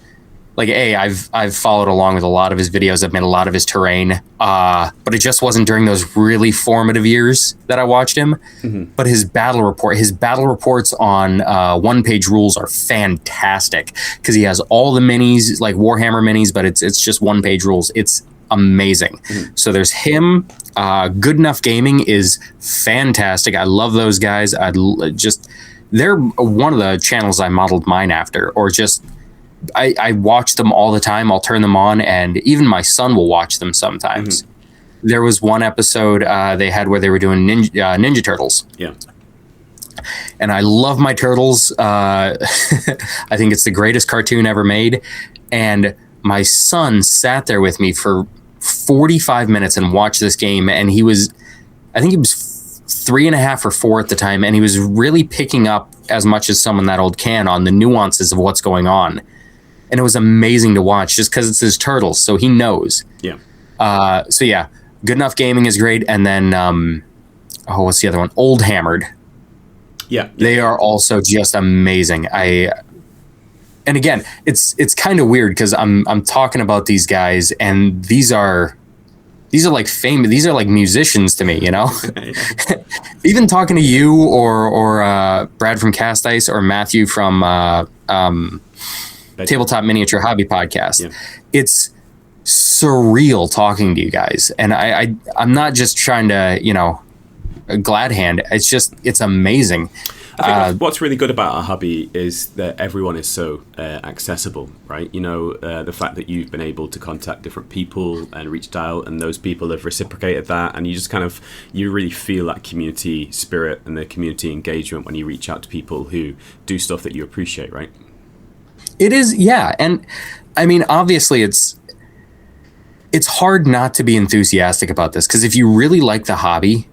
I've followed along with a lot of his videos. I've made a lot of his terrain, but it just wasn't during those really formative years that I watched him. Mm-hmm. But his battle reports on one-page rules are fantastic, because he has all the minis, like Warhammer minis, but it's just one-page rules. It's amazing. Mm-hmm. So there's him. Good Enough Gaming is fantastic. I love those guys. They're one of the channels I modeled mine after, or just. I watch them all the time. I'll turn them on, and even my son will watch them sometimes. Mm-hmm. There was one episode they had where they were doing Ninja Turtles. Yeah. And I love my turtles. I think it's the greatest cartoon ever made. And my son sat there with me for 45 minutes and watched this game, and he was 3.5 or 4 at the time, and he was really picking up as much as someone that old can on the nuances of what's going on. And it was amazing to watch, just because it's his turtles, so he knows. Yeah. So yeah, Good Enough Gaming is great, and then what's the other one? Old Hammered. Yeah. They are also just amazing. And again, it's kind of weird, because I'm talking about these guys, and these are like famous. These are like musicians to me, Even talking to you or Brad from Cast Ice, or Matthew from Tabletop Miniature Hobby Podcast. Yeah. It's surreal talking to you guys, and I'm not just trying to glad hand. It's amazing. I think what's really good about our hobby is that everyone is so accessible, right? The fact that you've been able to contact different people and reached out, and those people have reciprocated that, and you just you really feel that community spirit and the community engagement when you reach out to people who do stuff that you appreciate, right? It is, yeah. And I mean, obviously it's hard not to be enthusiastic about this, because if you really like the hobby,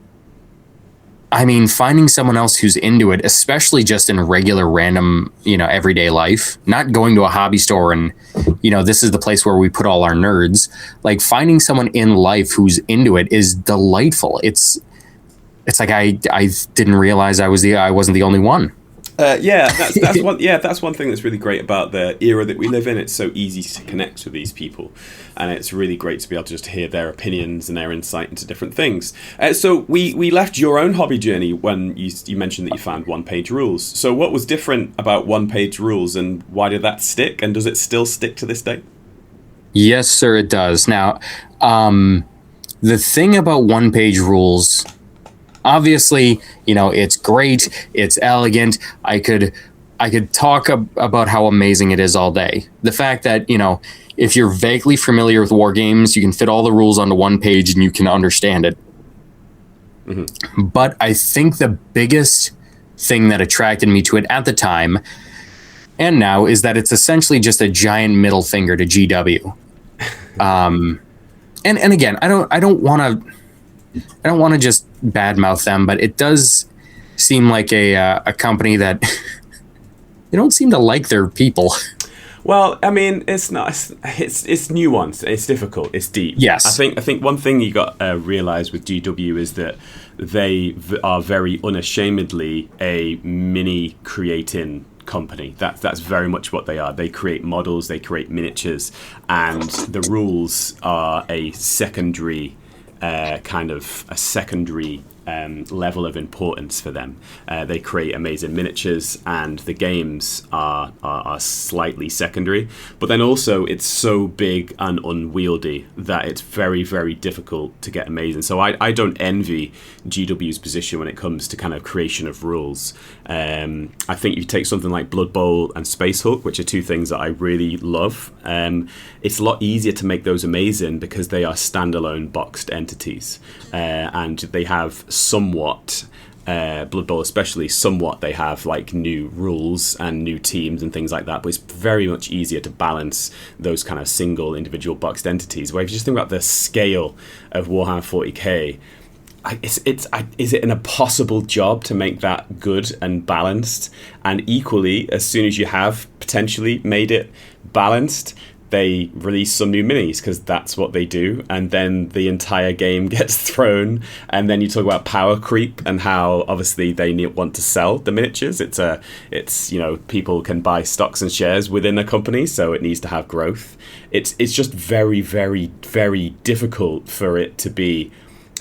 I mean, finding someone else who's into it, especially just in regular, random, everyday life, not going to a hobby store and, this is the place where we put all our nerds. Like finding someone in life who's into it is delightful. It's like I didn't realize I wasn't the only one. That's one thing that's really great about the era that we live in. It's so easy to connect with these people, and it's really great to be able to just hear their opinions and their insight into different things. So we left your own hobby journey when you mentioned that you found one-page rules. So what was different about one-page rules, and why did that stick, and does it still stick to this day? Yes, sir, it does. Now, the thing about one-page rules, obviously, it's great, it's elegant. I could talk about how amazing it is all day. The fact that, if you're vaguely familiar with war games, you can fit all the rules onto one page and you can understand it. Mm-hmm. But I think the biggest thing that attracted me to it at the time and now is that it's essentially just a giant middle finger to GW. And again, I don't want to just badmouth them, but it does seem like a company that they don't seem to like their people. Well, I mean, it's not. It's nuanced. It's difficult. It's deep. Yes. I think one thing you got to realize with GW is that they are very unashamedly a mini creating company. That's very much what they are. They create models. They create miniatures, and the rules are a secondary. Level of importance for them. They create amazing miniatures, and the games are slightly secondary. But then also, it's so big and unwieldy that it's very, very difficult to get amazing. So I don't envy GW's position when it comes to kind of creation of rules. I think you take something like Blood Bowl and Space Hulk, which are two things that I really love. It's a lot easier to make those amazing because they are standalone boxed entities, and they have somewhat Blood Bowl especially, somewhat they have like new rules and new teams and things like that, but it's very much easier to balance those kind of single individual boxed entities, where if you just think about the scale of Warhammer 40k, is it an impossible job to make that good and balanced? And equally, as soon as you have potentially made it balanced, they release some new minis because that's what they do, and then the entire game gets thrown. And then you talk about power creep and how obviously they want to sell the miniatures. It's people can buy stocks and shares within a company, so it needs to have growth. It's just very, very, very difficult for it to be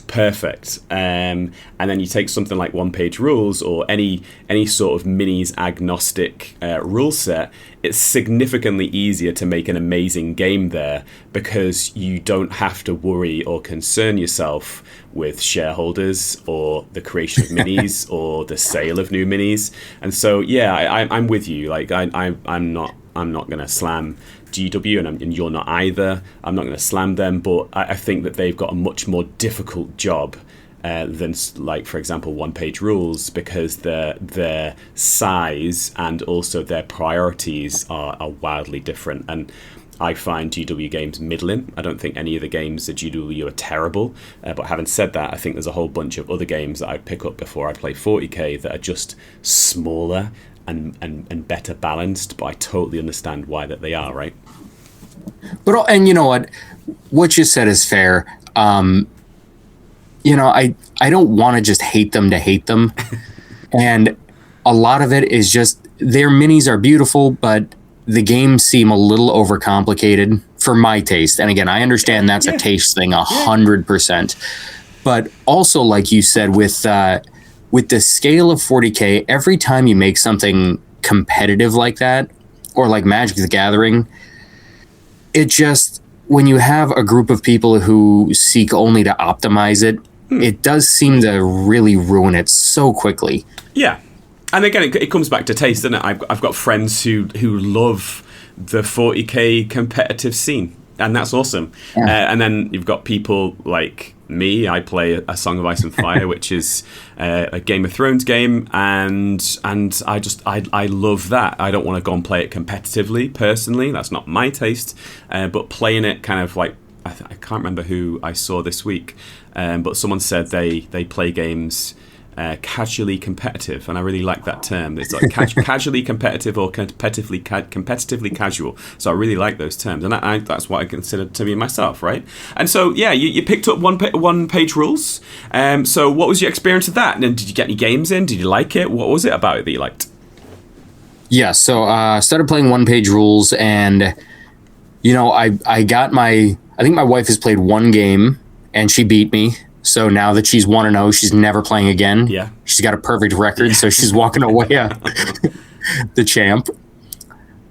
perfect. And then you take something like one-page rules or any sort of minis agnostic rule set. It's significantly easier to make an amazing game there because you don't have to worry or concern yourself with shareholders or the creation of minis or the sale of new minis. And so I'm with you. Like I'm not going to slam GW, and you're not either. I'm not going to slam them, but I think that they've got a much more difficult job than, like, for example, one-page rules, because their size and also their priorities are wildly different. And I find GW games middling. I don't think any of the games at GW are terrible. But having said that, I think there's a whole bunch of other games that I'd pick up before I play 40k that are just smaller and better balanced, but I totally understand why that they are, right? But and you know what you said is fair. I don't want to just hate them to hate them. And a lot of it is just their minis are beautiful, but the games seem a little overcomplicated for my taste. And again, I understand that's a taste thing 100%. But also, like you said, with the scale of 40k, every time you make something competitive like that, or like Magic the Gathering, it just, when you have a group of people who seek only to optimize it, it does seem to really ruin it so quickly. Yeah. And again, it comes back to taste, doesn't it? I've got friends who love the 40k competitive scene, and that's awesome. Yeah. And then you've got people like me. I play A Song of Ice and Fire, which is a Game of Thrones game, and I love that. I don't want to go and play it competitively personally. That's not my taste. But playing it kind of like, I can't remember who I saw this week, but someone said they play games casually competitive, and I really like that term. It's like casually competitive or competitively casual. So I really like those terms, and that's what I consider to be myself, right? And so yeah, you picked up one page rules. So what was your experience of that? And did you get any games in? Did you like it? What was it about it that you liked? Yeah, so started playing one page rules, and I got I think my wife has played one game and she beat me. So now that she's 1-0, she's never playing again. Yeah. She's got a perfect record, so she's walking away the champ.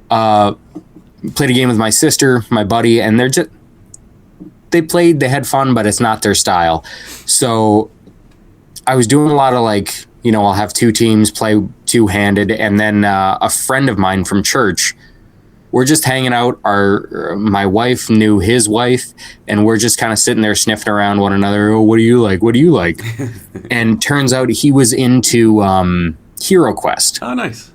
Played a game with my sister, my buddy, and they had fun, but it's not their style. So I was doing a lot of I'll have two teams play two-handed, and then a friend of mine from church, we're just hanging out. My wife knew his wife, and we're just kind of sitting there sniffing around one another. Oh, what do you like? What do you like? And turns out he was into Hero Quest. Oh, nice.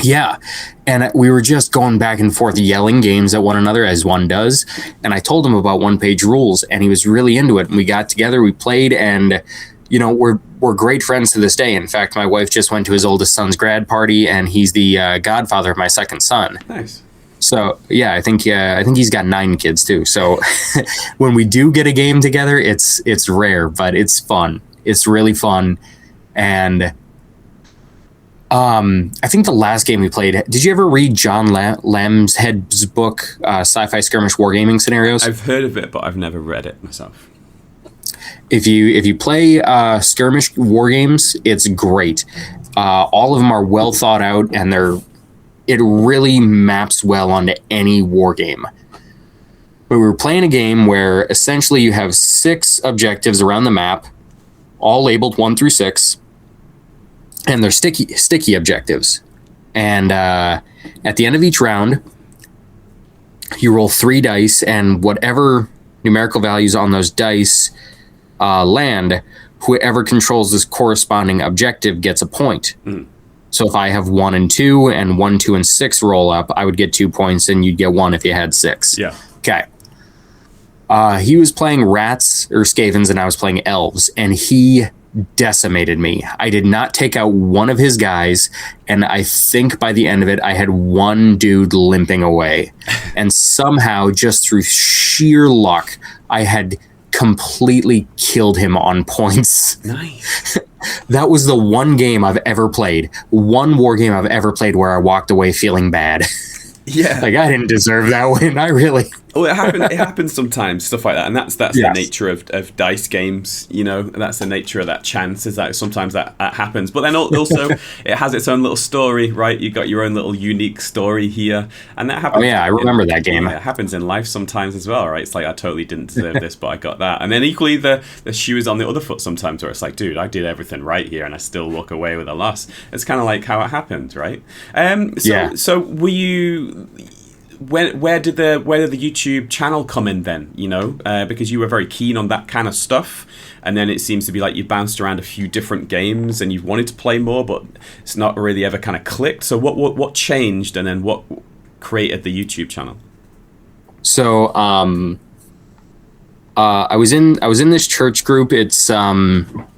Yeah. And we were just going back and forth yelling games at one another, as one does. And I told him about one page rules, and he was really into it. And we got together, we played, and we're great friends to this day. In fact, my wife just went to his oldest son's grad party, and he's the godfather of my second son. Nice. So yeah, I think he's got 9 kids too. So when we do get a game together, it's rare, but it's fun. It's really fun, and I think the last game we played. Did you ever read John Lamshead's book, Sci-Fi Skirmish Wargaming Scenarios? I've heard of it, but I've never read it myself. If you play skirmish war games, it's great. All of them are well thought out, and it really maps well onto any war game. But we were playing a game where essentially you have 6 objectives around the map, all labeled 1 through 6, and they're sticky objectives. And at the end of each round, you roll 3 dice, and whatever numerical values on those dice land, whoever controls this corresponding objective gets a point. So if I have 1 and 2, and 1, 2, and 6 roll up, I would get 2 points, and you'd get 1 if you had 6. Yeah. Okay. He was playing rats or skavens, and I was playing elves, and he decimated me. I did not take out one of his guys, and I think by the end of it, I had one dude limping away. And somehow, just through sheer luck, I had completely killed him on points. Nice. That was the one game I've ever played, one war game I've ever played where I walked away feeling bad. Yeah. I didn't deserve that win. I really... Well, it happens sometimes, stuff like that, and that's Yes. the nature of dice games. That's the nature of that chance. Is that sometimes that happens, but then also it has its own little story, right? You got your own little unique story here, and that happens. Oh yeah, I remember that game. Yeah, it happens in life sometimes as well, right? It's like I totally didn't deserve this, but I got that, and then equally the shoe is on the other foot sometimes, where it's like, dude, I did everything right here, and I still walk away with a loss. It's kind of like how it happened, right? So were you? Where did the YouTube channel come in then? Because you were very keen on that kind of stuff, and then it seems to be like you bounced around a few different games and you've wanted to play more, but it's not really ever kind of clicked. So what changed, and then what created the YouTube channel? So I was in this church group. It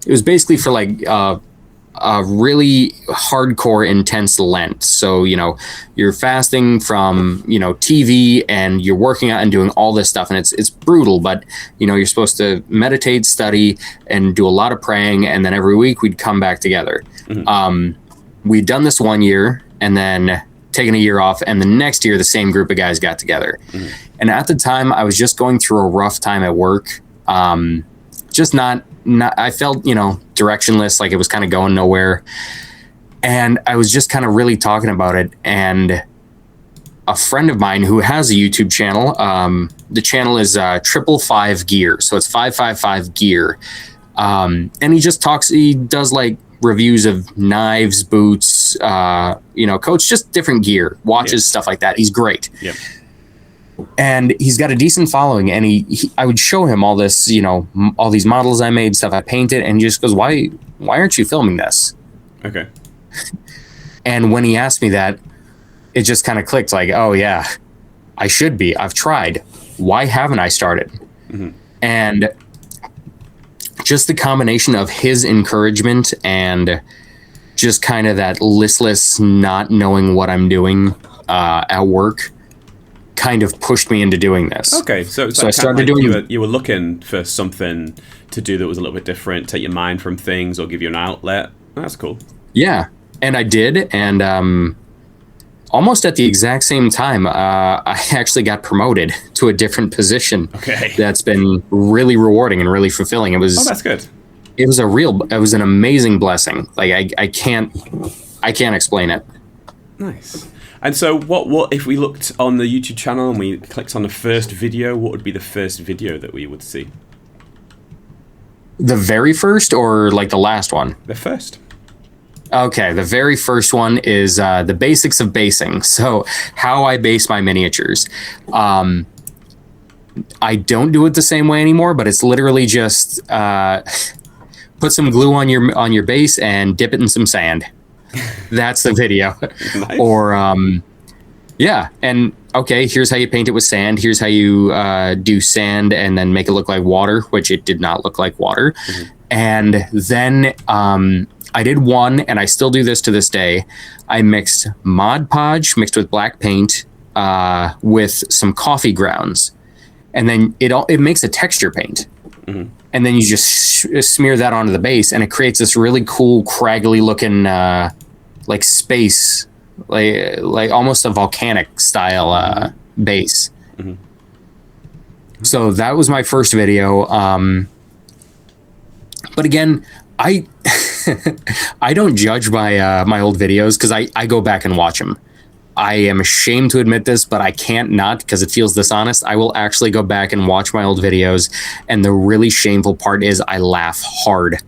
was basically for a really hardcore, intense Lent. So, you're fasting from, TV, and you're working out and doing all this stuff. And it's brutal, but, you're supposed to meditate, study, and do a lot of praying. And then every week we'd come back together. Mm-hmm. We'd done this one year and then taken a year off. And the next year, the same group of guys got together. Mm-hmm. And at the time, I was just going through a rough time at work. Just not, I felt, directionless, like it was kind of going nowhere. And I was just kind of really talking about it. And a friend of mine who has a YouTube channel, the channel is 555 Gear. So it's 555 Gear. And he does reviews of knives, boots, coats, just different gear, watches, stuff like that. He's great. Yeah. And he's got a decent following, and I would show him all this, all these models I made, stuff I painted, and he just goes, why aren't you filming this? Okay. And when he asked me that, it just kind of clicked, oh yeah, I should be. I've tried. Why haven't I started? Mm-hmm. And just the combination of his encouragement and just kind of that listless, not knowing what I'm doing at work kind of pushed me into doing this. Okay, so I started doing. You were looking for something to do that was a little bit different, take your mind from things, or give you an outlet. That's cool. Yeah, and I did, and almost at the exact same time, I actually got promoted to a different position. Okay, that's been really rewarding and really fulfilling. It was. Oh, that's good. It was an amazing blessing. Like I can't explain it. Nice. And so what if we looked on the YouTube channel and we clicked on the first video, what would be the first video that we would see? The very first or like the last one? The first. Okay, the very first one is the basics of basing. So how I base my miniatures. I don't do it the same way anymore, but it's literally just put some glue on your base and dip it in some sand. That's the video. Nice. Or yeah, and okay, here's how you paint it with sand. Here's how you do sand and then make it look like water, which it did not look like water. Mm-hmm. And then I did one, and I still do this to this day. I mixed Mod Podge mixed with black paint with some coffee grounds, and then it makes a texture paint. Mm-hmm. And then you just smear that onto the base, and it creates this really cool, craggly looking like space, like almost a volcanic style base. Mm-hmm. So that was my first video. But again, I I don't judge my old videos because I go back and watch them. I am ashamed to admit this, but I can't not because it feels dishonest. I will actually go back and watch my old videos, and the really shameful part is I laugh hard.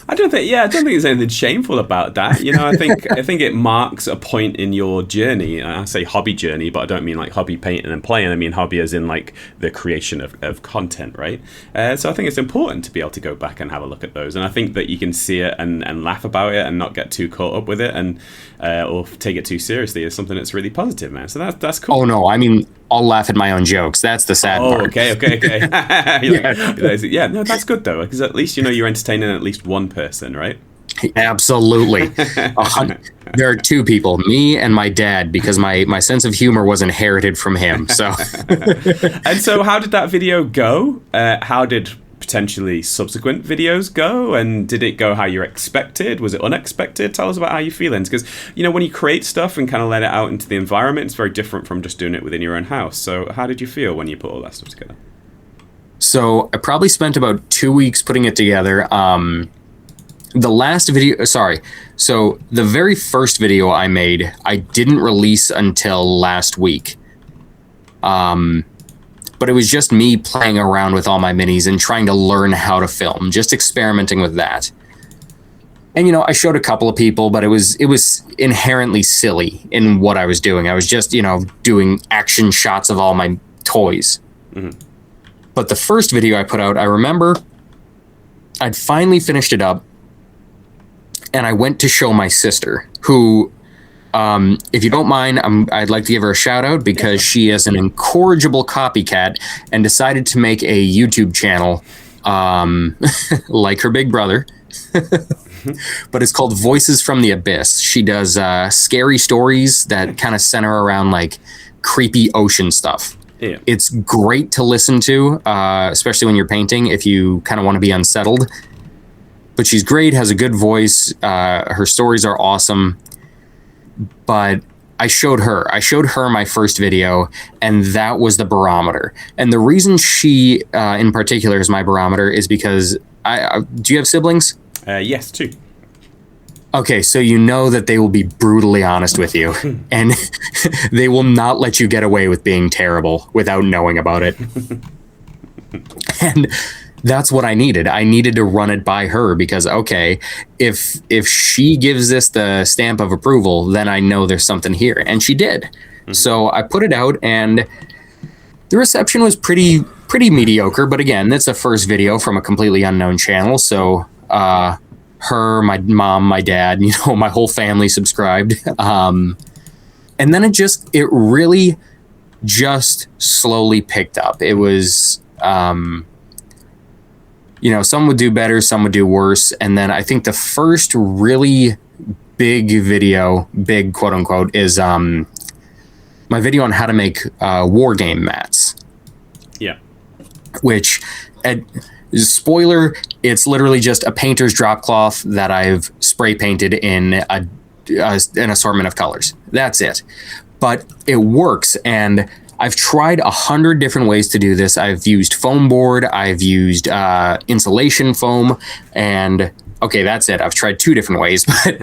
I don't think there's anything shameful about that. You know, I think it marks a point in your journey. I say hobby journey, but I don't mean like hobby painting and playing. I mean hobby as in like the creation of content, right? So I think it's important to be able to go back and have a look at those. And I think that you can see it and laugh about it and not get too caught up with it and or take it too seriously is something that's really positive, man. So that's cool. Oh no, I mean, I'll laugh at my own jokes. That's the sad part. Okay. Yeah, no, that's good though, because at least you know you're entertaining at least one person, right? Absolutely. There are two people, me and my dad, because my sense of humor was inherited from him. So, and so, how did that video go? How did potentially subsequent videos go, and did it go how you expected? Was it unexpected? Tell us about how you're feeling, because you know when you create stuff and kind of let it out into the environment, it's very different from just doing it within your own house. So how did you feel when you put all that stuff together? So I probably spent about 2 weeks putting it together. The last video, so the very first video I made, I didn't release until last week. But it was just me playing around with all my minis and trying to learn how to film, just experimenting with that. And, you know, I showed a couple of people, but it was inherently silly in what I was doing. I was just, you know, doing action shots of all my toys. Mm-hmm. But the first video I put out, I remember I'd finally finished it up, and I went to show my sister, who, if you don't mind, I'd like to give her a shout out because she is an incorrigible copycat and decided to make a YouTube channel like her big brother. But it's called Voices from the Abyss. She does scary stories that kind of center around like creepy ocean stuff. Yeah. It's great to listen to, especially when you're painting, if you kind of want to be unsettled. But she's great, has a good voice. Her stories are awesome. But I showed her my first video, and that was the barometer. And the reason she, in particular, is my barometer is because do you have siblings? Yes, 2. Okay, so you know that they will be brutally honest with you, and they will not let you get away with being terrible without knowing about it. And that's what I needed. I needed to run it by her because, okay, if she gives this the stamp of approval, then I know there's something here. And she did. Mm-hmm. So I put it out, and the reception was pretty mediocre. But again, that's a first video from a completely unknown channel. So her, my mom, my dad, you know, my whole family subscribed. And then it really just slowly picked up. It was... some would do better, some would do worse. And then I think the first really big video, big quote unquote, is my video on how to make war game mats. Yeah. Which, spoiler, it's literally just a painter's drop cloth that I've spray painted in an assortment of colors. That's it. But it works, and I've tried 100 different ways to do this. I've used foam board, I've used insulation foam, and okay, that's it. I've tried 2 different ways, but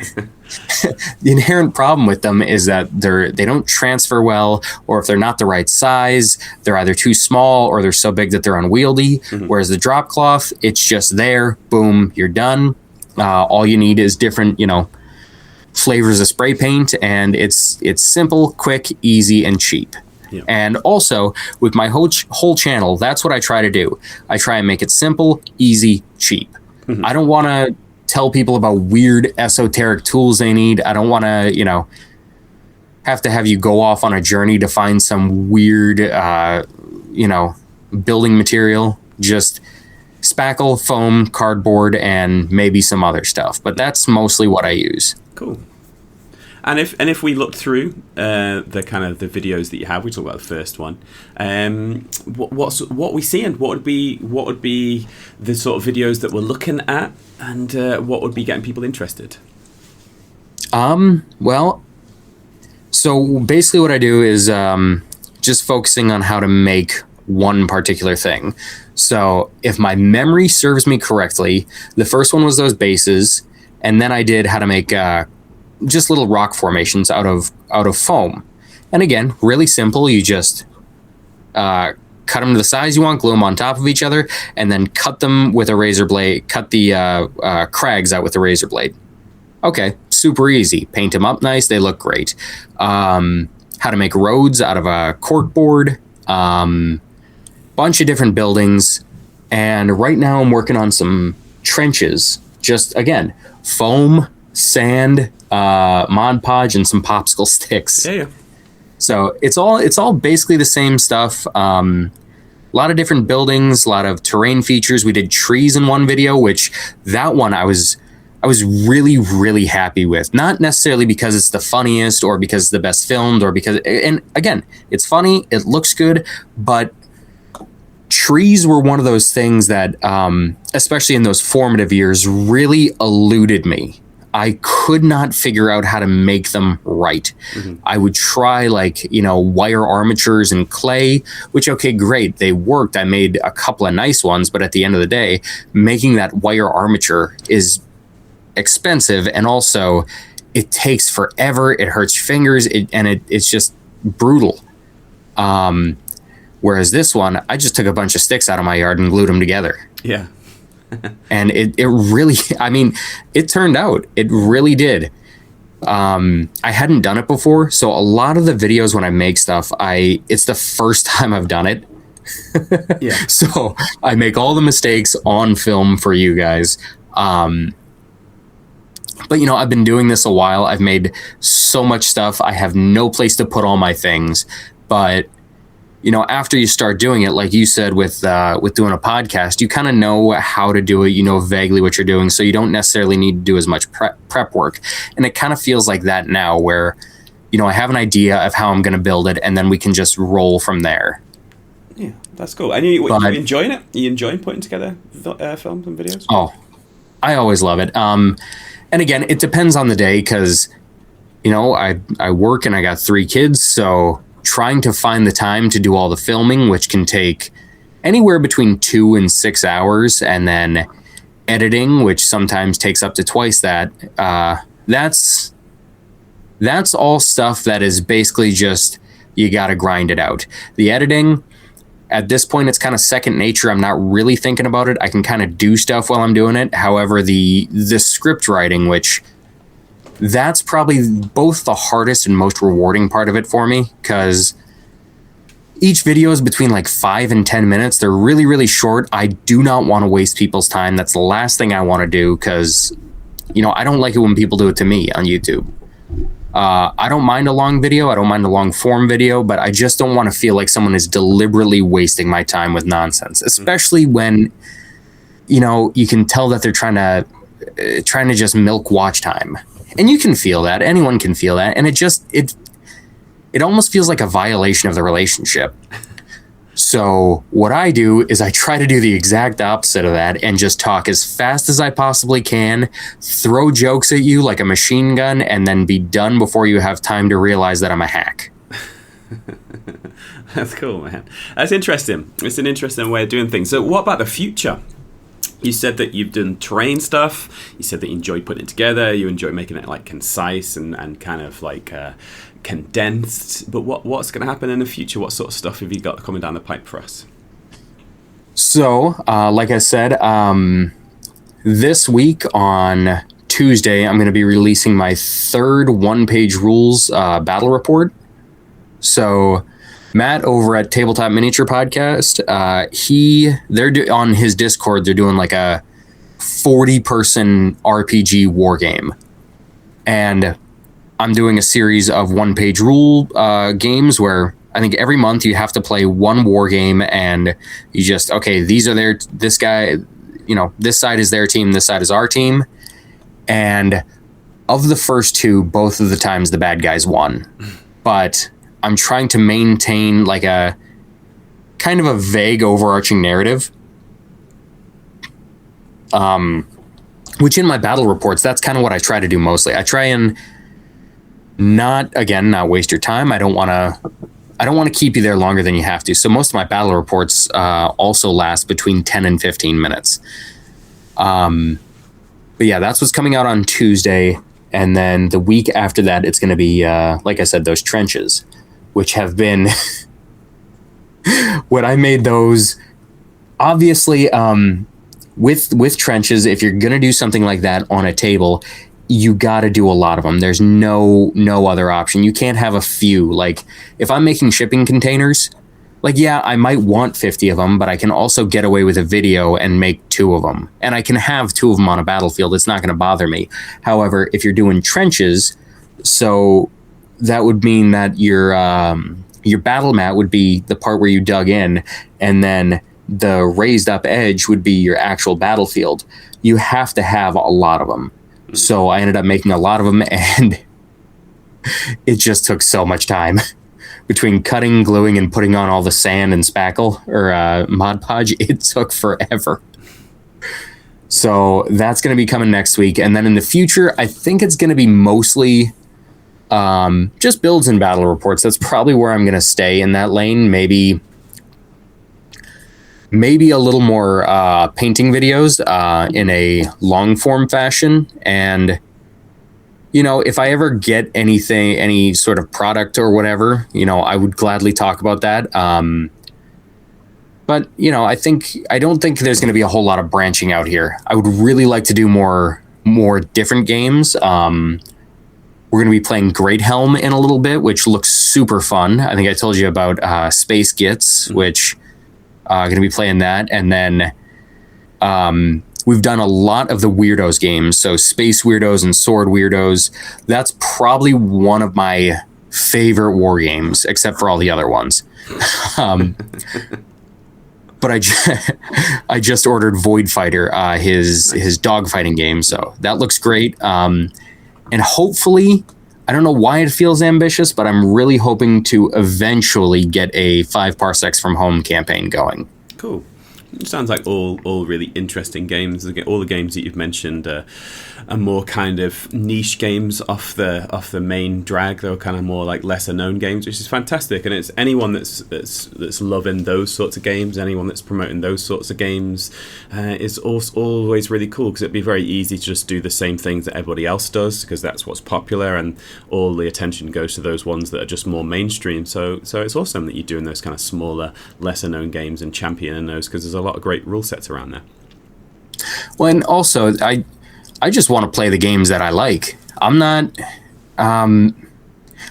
the inherent problem with them is that they don't transfer well, or if they're not the right size, they're either too small or they're so big that they're unwieldy. Mm-hmm. Whereas the drop cloth, it's just there, boom, you're done. All you need is different, flavors of spray paint, and it's simple, quick, easy, and cheap. Yeah. And also with my whole channel, that's what I try to do. I try and make it simple, easy, cheap. Mm-hmm. I don't want to tell people about weird esoteric tools they need. I don't want to, have to have you go off on a journey to find some weird, building material. Just spackle, foam, cardboard, and maybe some other stuff. But that's mostly what I use. Cool. And if we look through the kind of the videos that you have, we talked about the first one. What we see, and what would be the sort of videos that we're looking at, and what would be getting people interested? Well, so basically what I do is just focusing on how to make one particular thing. So if my memory serves me correctly, the first one was those bases, and then I did how to make just little rock formations out of foam. And again, really simple. You just cut them to the size you want, glue them on top of each other, and then cut them with a razor blade. Cut the crags out with a razor blade. Okay, super easy. Paint them up nice. They look great. How to make roads out of a corkboard. Bunch of different buildings. And right now I'm working on some trenches. Just, again, foam, sand, Mod Podge, and some popsicle sticks. Yeah. So it's all basically the same stuff. A lot of different buildings, a lot of terrain features. We did trees in one video, which that one I was really, really happy with. Not necessarily because it's the funniest or because it's the best filmed or because, and again, it's funny, it looks good, but trees were one of those things that, especially in those formative years, really eluded me. I could not figure out how to make them right. Mm-hmm. I would try wire armatures and clay, which, okay, great. They worked. I made a couple of nice ones, but at the end of the day, making that wire armature is expensive. And also it takes forever. It hurts your fingers it's just brutal. Whereas this one, I just took a bunch of sticks out of my yard and glued them together. Yeah. And it really, it turned out. It really did. I hadn't done it before, so a lot of the videos when I make stuff, it's the first time I've done it. Yeah. So I make all the mistakes on film for you guys. But I've been doing this a while. I've made so much stuff. I have no place to put all my things, but after you start doing it, like you said, with doing a podcast, you kind of know how to do it. You know vaguely what you're doing, so you don't necessarily need to do as much prep work. And it kind of feels like that now, where I have an idea of how I'm going to build it, and then we can just roll from there. Yeah, that's cool. And you enjoying it? Are you enjoying putting together films and videos? Oh, I always love it. And again, it depends on the day because I work and I got 3 kids, so trying to find the time to do all the filming, which can take anywhere between 2 and 6 hours, and then editing, which sometimes takes up to twice that. That's all stuff that is basically just, you got to grind it out. The editing, at this point, it's kind of second nature. I'm not really thinking about it. I can kind of do stuff while I'm doing it. However, the script writing, which that's probably both the hardest and most rewarding part of it for me, because each video is between 5 and 10 minutes. They're really, really short. I do not want to waste people's time. That's the last thing I want to do, because, I don't like it when people do it to me on YouTube. I don't mind a long video. I don't mind a long form video, but I just don't want to feel like someone is deliberately wasting my time with nonsense, especially when, you can tell that they're trying to just milk watch time. And you can feel that. Anyone can feel that. And it almost feels like a violation of the relationship. So what I do is I try to do the exact opposite of that and just talk as fast as I possibly can, throw jokes at you like a machine gun, and then be done before you have time to realize that I'm a hack. That's cool, man. That's interesting. It's an interesting way of doing things. So what about the future? You said that you've done terrain stuff. You said that you enjoy putting it together. You enjoy making it like concise and kind of like condensed. But what's going to happen in the future? What sort of stuff have you got coming down the pipe for us? So, like I said, this week on Tuesday, I'm going to be releasing my third one-page rules battle report. So Matt over at Tabletop Miniature Podcast, they're on his Discord, they're doing like a 40-person RPG war game. And I'm doing a series of one-page rule games where I think every month you have to play one war game, and you just, okay, these are this guy, this side is their team, this side is our team. And of the first two, both of the times the bad guys won. But I'm trying to maintain like a kind of a vague overarching narrative. Which in my battle reports, that's kind of what I try to do mostly. I try and not waste your time. I don't want to keep you there longer than you have to. So most of my battle reports also last between 10 and 15 minutes. But yeah, that's what's coming out on Tuesday. And then the week after that, it's going to be, like I said, those trenches, which have been when I made those, obviously, with trenches, if you're going to do something like that on a table, you got to do a lot of them. There's no other option. You can't have a few. Like if I'm making shipping containers, like, yeah, I might want 50 of them, but I can also get away with a video and make 2 of them. And I can have 2 of them on a battlefield. It's not going to bother me. However, if you're doing trenches, so that would mean that your battle mat would be the part where you dug in, and then the raised up edge would be your actual battlefield. You have to have a lot of them. So I ended up making a lot of them, and it just took so much time between cutting, gluing, and putting on all the sand and spackle or Mod Podge. It took forever. So that's going to be coming next week. And then in the future, I think it's going to be mostly just builds and battle reports. That's probably where I'm going to stay in that lane. Maybe a little more painting videos in a long form fashion. And, if I ever get anything, any sort of product or whatever, I would gladly talk about that. But, I don't think there's going to be a whole lot of branching out here. I would really like to do more different games. We're going to be playing Great Helm in a little bit, which looks super fun. I think I told you about Space Gits, which going to be playing that. And then we've done a lot of the Weirdos games. So Space Weirdos and Sword Weirdos. That's probably one of my favorite war games, except for all the other ones. But I just ordered Void Fighter, his dogfighting game. So that looks great. And hopefully, I don't know why it feels ambitious, but I'm really hoping to eventually get a 5 Parsecs from Home campaign going. Cool. It sounds like all really interesting games. All the games that you've mentioned are more kind of niche games off the main drag. They're kind of more like lesser known games, which is fantastic. And it's anyone that's loving those sorts of games, anyone that's promoting those sorts of games, is always really cool, because it'd be very easy to just do the same things that everybody else does, because that's what's popular, and all the attention goes to those ones that are just more mainstream. So it's awesome that you're doing those kind of smaller, lesser known games and championing those, because there's a lot of great rule sets around there. Well, and also I just want to play the games that I like. I'm not,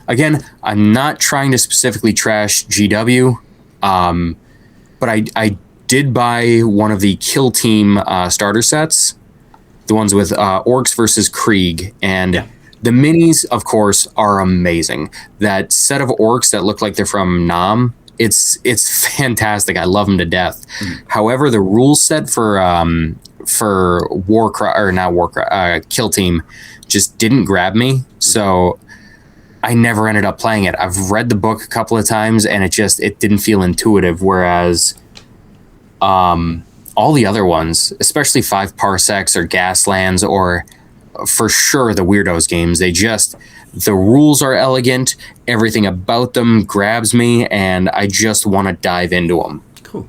again, I'm not trying to specifically trash GW, but I did buy one of the Kill Team starter sets, the ones with Orcs versus Krieg, and the minis, of course, are amazing. That set of Orcs that look like they're from Nam, it's fantastic. I love them to death. However, the rule set for for Kill Team just didn't grab me. So I never ended up playing it. I've read the book a couple of times and it didn't feel intuitive. Whereas all the other ones, especially 5 Parsecs or Gaslands or for sure the Weirdos games, the rules are elegant. Everything about them grabs me and I just want to dive into them. Cool.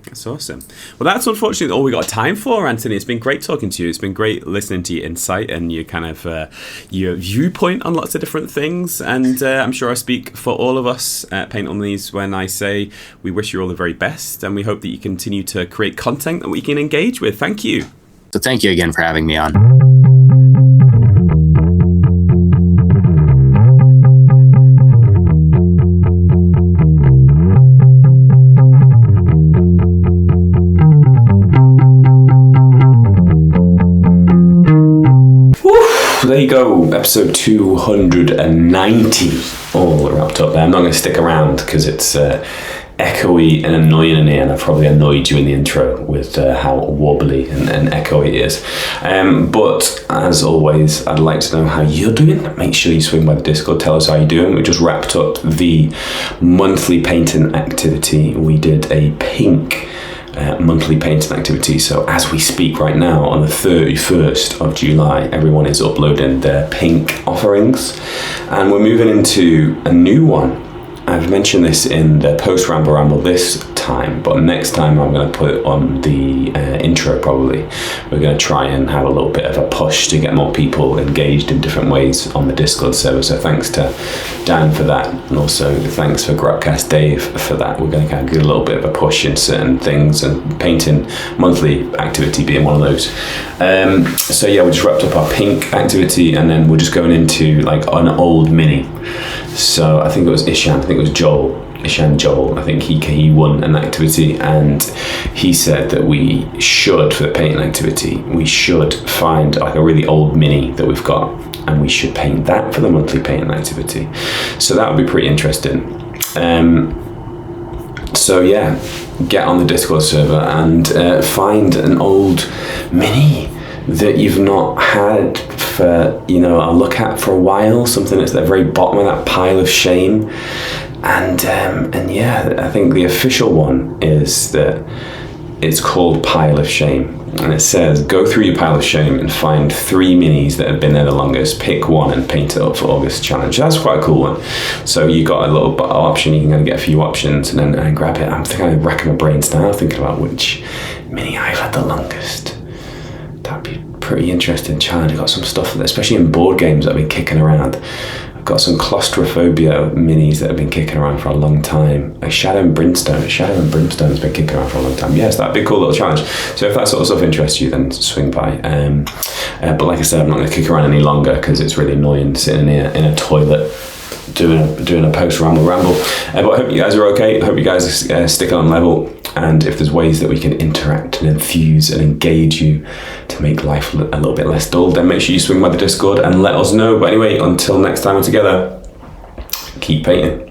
That's awesome. Well, that's unfortunately all we got time for, Anthony. It's been great talking to you. It's been great listening to your insight and your kind of your viewpoint on lots of different things. And I'm sure I speak for all of us at Paint on These when I say we wish you all the very best, and we hope that you continue to create content that we can engage with. Thank you. So thank you again for having me on. There you go, episode 290 all wrapped up there. I'm not going to stick around because it's echoey and annoying in here, and I've probably annoyed you in the intro with how wobbly and echoey it is. But as always, I'd like to know how you're doing. Make sure you swing by the Discord, tell us how you're doing. We just wrapped up the monthly painting activity. We did a pink monthly painting activity. So as we speak right now, on the 31st of July, everyone is uploading their pink offerings, and we're moving into a new one. I've mentioned this in the post ramble this time, but next time I'm going to put it on the intro probably. We're going to try and have a little bit of a push to get more people engaged in different ways on the Discord server. So thanks to Dan for that, and also thanks for Grubcast Dave for that. We're going to kind of do a little bit of a push in certain things, and painting monthly activity being one of those. So yeah, we just wrapped up our pink activity, and then we're just going into like an old mini. So I think it was Ishan, I think it was Joel, I think he won an activity, and he said that we should, for the painting activity, we should find like a really old mini that we've got, and we should paint that for the monthly painting activity. So that would be pretty interesting. So yeah, get on the Discord server and find an old mini that you've not had for, a look at for a while, something that's at the very bottom of that pile of shame. And yeah, I think the official one is that it's called Pile of Shame, and it says go through your pile of shame and find 3 minis that have been there the longest, pick one and paint it up for August challenge. That's quite a cool one. So you got a little option, you can get a few options and then grab it. I'm racking my brains now thinking about which mini I've had the longest. That'd be a pretty interesting challenge. I've got some stuff, especially in board games, that have been kicking around. I've got some claustrophobia minis that have been kicking around for a long time. Like Shadow and Brimstone has been kicking around for a long time. Yes, that'd be a cool little challenge. So if that sort of stuff interests you, then swing by. But like I said, I'm not going to kick around any longer because it's really annoying sitting in a toilet doing a post ramble. But I hope you guys are okay. I hope you guys are sticking on level. And if there's ways that we can interact and enthuse and engage you to make life a little bit less dull, then make sure you swing by the Discord and let us know. But anyway, until next time we're together, keep painting.